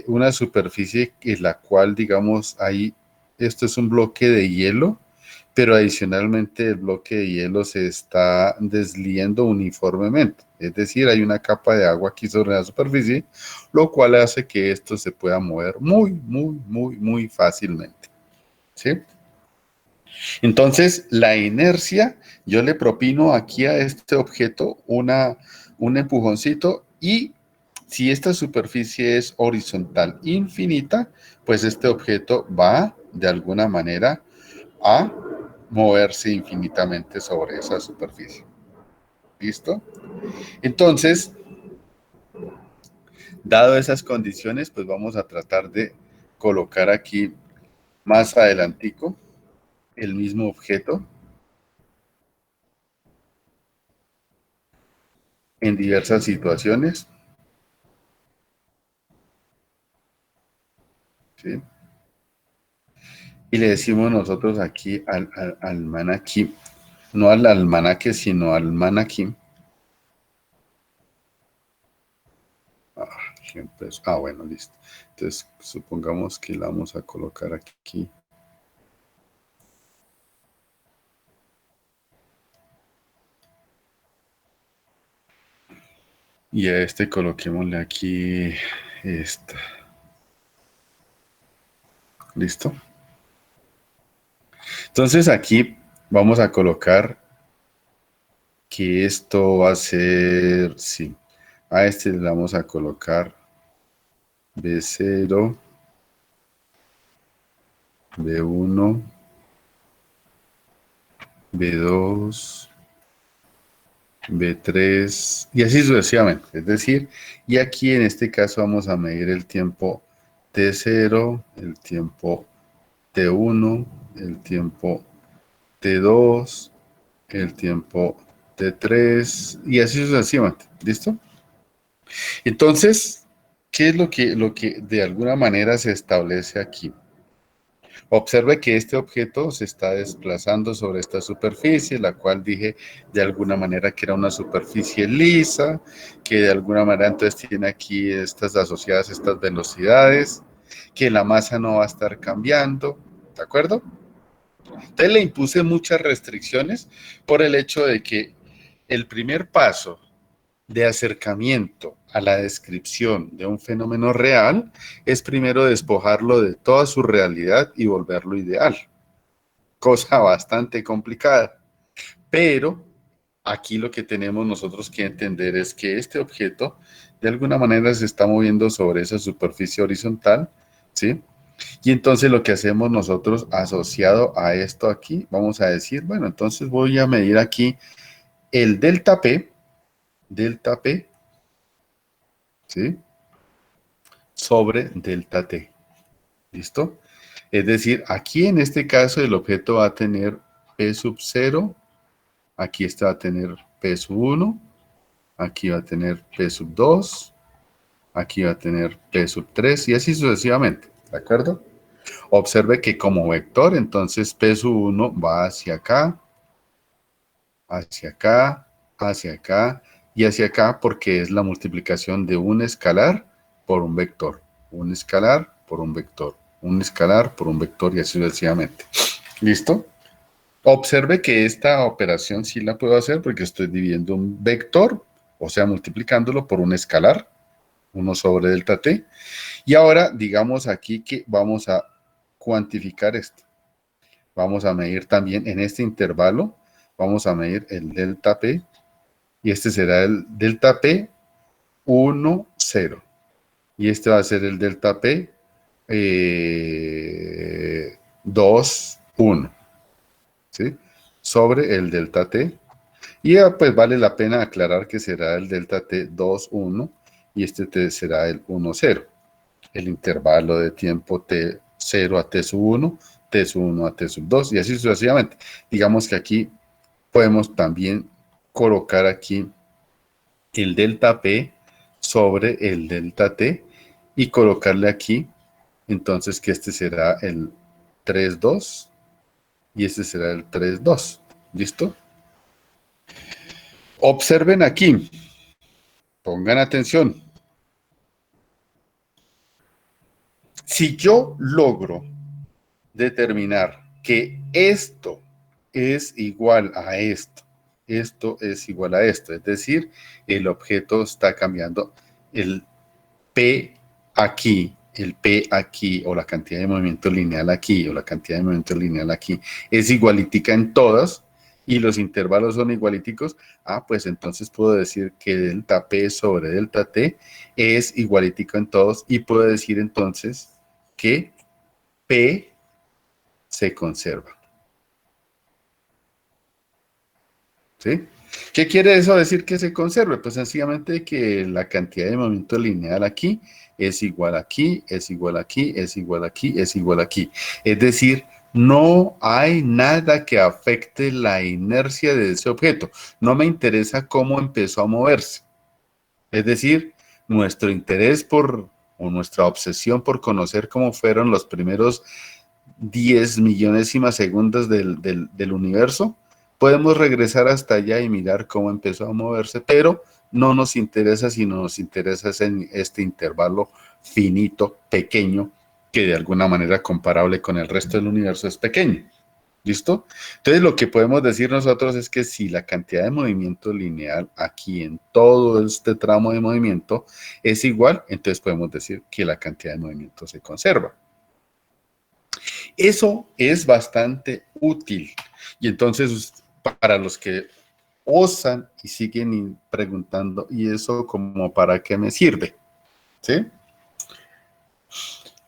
una superficie en la cual, digamos, ahí, esto es un bloque de hielo, pero adicionalmente el bloque de hielo se está desliendo uniformemente. Es decir, hay una capa de agua aquí sobre la superficie, lo cual hace que esto se pueda mover muy fácilmente. ¿Sí? Entonces, la inercia, yo le propino aquí a este objeto un empujoncito y si esta superficie es horizontal infinita, pues este objeto va de alguna manera a moverse infinitamente sobre esa superficie. ¿Listo? Entonces, dado esas condiciones, pues vamos a tratar de colocar aquí más adelantico el mismo objeto en diversas situaciones. ¿Sí? Y le decimos nosotros aquí al maniquí, no al almanaque, sino al maniquí. Bueno, listo. Entonces, supongamos que la vamos a colocar aquí. Y a este coloquémosle aquí esta. ¿Listo? Entonces aquí vamos a colocar que esto va a ser, sí, a este le vamos a colocar B0, B1, B2, B3 y así sucesivamente. Es decir, y aquí en este caso vamos a medir el tiempo T0, el tiempo T1, el tiempo T2, el tiempo T3 y así sucesivamente. ¿Listo? Entonces, ¿qué es lo que de alguna manera se establece aquí? Observe que este objeto se está desplazando sobre esta superficie, la cual dije de alguna manera que era una superficie lisa, que de alguna manera entonces tiene aquí estas asociadas, estas velocidades, que la masa no va a estar cambiando, ¿de acuerdo? Entonces le impuse muchas restricciones por el hecho de que el primer paso de acercamiento a la descripción de un fenómeno real es primero despojarlo de toda su realidad y volverlo ideal. Cosa bastante complicada. Pero aquí lo que tenemos nosotros que entender es que este objeto de alguna manera se está moviendo sobre esa superficie horizontal, ¿sí? Y entonces lo que hacemos nosotros asociado a esto aquí, vamos a decir, bueno, entonces voy a medir aquí el delta P, ¿sí? Sobre delta T. ¿Listo? Es decir, aquí en este caso el objeto va a tener P sub 0, aquí este va a tener P sub 1, aquí va a tener P sub 2, aquí va a tener P sub 3 y así sucesivamente, ¿de acuerdo? Observe que como vector, entonces P sub 1 va hacia acá, hacia acá, hacia acá y hacia acá porque es la multiplicación de un escalar por un vector, un escalar por un vector, un escalar por un vector y así sucesivamente. ¿Listo? Observe que esta operación sí la puedo hacer porque estoy dividiendo un vector, o sea, multiplicándolo por un escalar, 1 sobre delta t. Y ahora, digamos aquí que vamos a cuantificar esto. Vamos a medir también en este intervalo, vamos a medir el delta P, y este será el delta P 1, 0. Y este va a ser el delta P 2, 1. ¿Sí? Sobre el delta T. Y pues vale la pena aclarar que será el delta T 2, 1 y este T será el 1, 0. El intervalo de tiempo T 0 a T sub 1, T sub 1 a T sub 2 y así sucesivamente. Digamos que aquí podemos también colocar aquí el delta P sobre el delta T y colocarle aquí entonces que este será el 3, 2 y este será el 3, 2. ¿Listo? Observen aquí, pongan atención. Si yo logro determinar que esto es igual a esto es igual a esto, es decir, el objeto está cambiando, el P aquí, o la cantidad de movimiento lineal aquí, o la cantidad de movimiento lineal aquí, es igualítica en todas, y los intervalos son igualíticos, pues entonces puedo decir que delta P sobre delta T es igualítico en todos, y puedo decir entonces que P se conserva. ¿Sí? ¿Qué quiere eso decir que se conserve? Pues sencillamente que la cantidad de movimiento lineal aquí es igual aquí, es igual aquí, es igual aquí, es igual aquí. Es decir, no hay nada que afecte la inercia de ese objeto. No me interesa cómo empezó a moverse. Es decir, nuestro interés o nuestra obsesión por conocer cómo fueron los primeros 10 millonésimas segundos del universo, podemos regresar hasta allá y mirar cómo empezó a moverse, pero no nos interesa, sino nos interesa en este intervalo finito, pequeño, que de alguna manera comparable con el resto del universo es pequeño. ¿Listo? Entonces lo que podemos decir nosotros es que si la cantidad de movimiento lineal aquí en todo este tramo de movimiento es igual, entonces podemos decir que la cantidad de movimiento se conserva. Eso es bastante útil. Y entonces, para los que osan y siguen preguntando, ¿y eso como para qué me sirve? ¿Sí?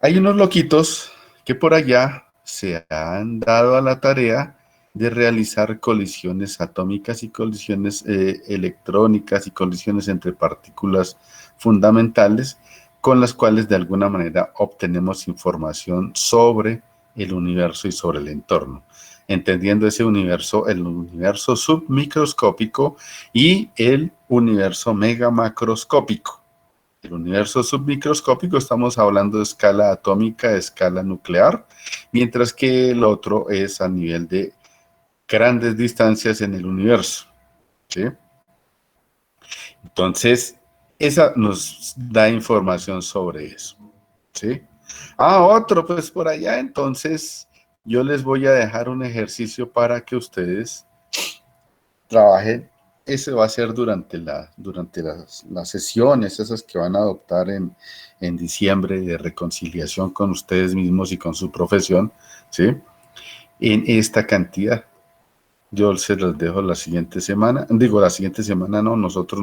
Hay unos loquitos que por allá se han dado a la tarea de realizar colisiones atómicas y colisiones electrónicas y colisiones entre partículas fundamentales con las cuales de alguna manera obtenemos información sobre el universo y sobre el entorno, entendiendo ese universo, el universo submicroscópico y el universo megamacroscópico. El universo submicroscópico estamos hablando de escala atómica, de escala nuclear, mientras que el otro es a nivel de grandes distancias en el universo. ¿Sí? Entonces, esa nos da información sobre eso. ¿Sí? Otro, pues por allá, entonces yo les voy a dejar un ejercicio para que ustedes trabajen. Ese va a ser durante las sesiones, esas que van a adoptar en diciembre de reconciliación con ustedes mismos y con su profesión, ¿sí? En esta cantidad. Yo se los dejo la siguiente semana. Digo, la siguiente semana no, nosotros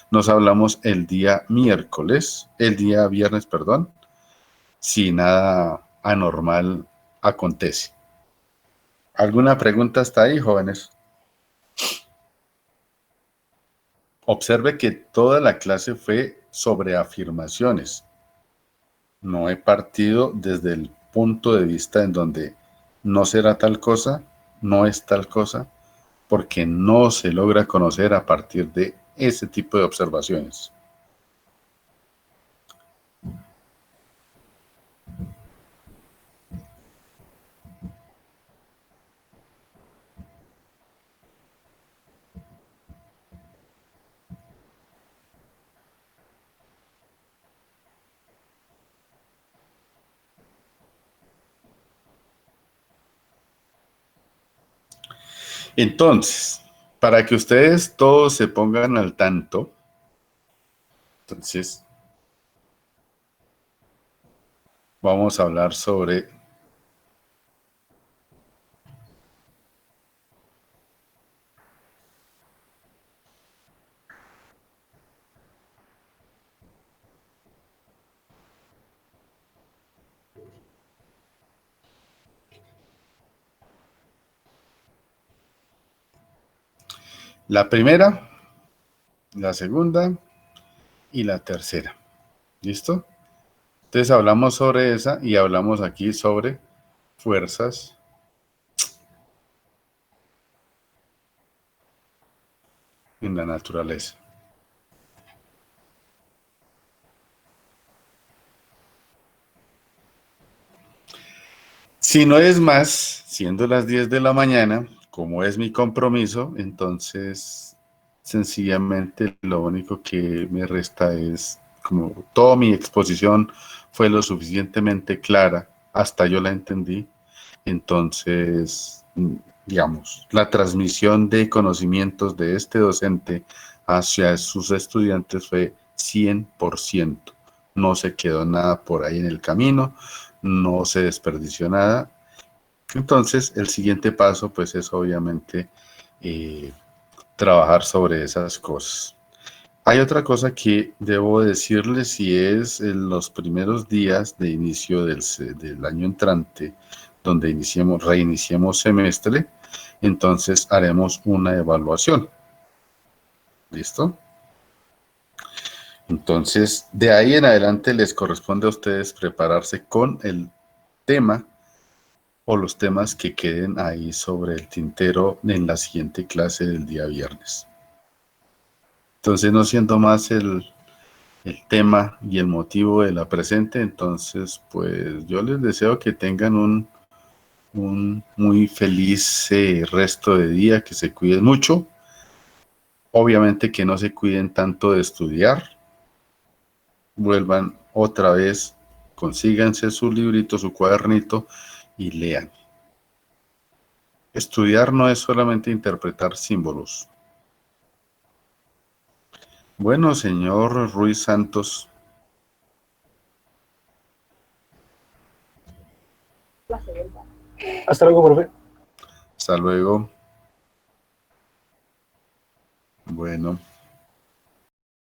nos hablamos el día viernes, perdón, si nada anormal acontece. ¿Alguna pregunta hasta ahí, jóvenes? Observe que toda la clase fue sobre afirmaciones. No he partido desde el punto de vista en donde no será tal cosa, no es tal cosa, porque no se logra conocer a partir de ese tipo de observaciones. Entonces, para que ustedes todos se pongan al tanto, entonces vamos a hablar sobre La primera, la segunda y la tercera. ¿Listo? Entonces hablamos sobre esa y hablamos aquí sobre fuerzas en la naturaleza. Si no es más, siendo las 10 de la mañana, como es mi compromiso, entonces sencillamente lo único que me resta es, como toda mi exposición fue lo suficientemente clara, hasta yo la entendí, entonces, digamos, la transmisión de conocimientos de este docente hacia sus estudiantes fue 100%. No se quedó nada por ahí en el camino, no se desperdició nada. Entonces, el siguiente paso, pues, es obviamente trabajar sobre esas cosas. Hay otra cosa que debo decirles y es en los primeros días de inicio del año entrante, donde reiniciemos semestre, entonces haremos una evaluación. ¿Listo? Entonces, de ahí en adelante les corresponde a ustedes prepararse con el tema o los temas que queden ahí sobre el tintero en la siguiente clase del día viernes. Entonces, no siendo más el tema y el motivo de la presente, entonces, pues yo les deseo que tengan un muy feliz resto de día, que se cuiden mucho. Obviamente que no se cuiden tanto de estudiar. Vuelvan otra vez, consíganse su librito, su cuadernito y lean. Estudiar no es solamente interpretar símbolos. Bueno, señor Ruiz Santos. Hasta luego, profe. Hasta luego. Bueno.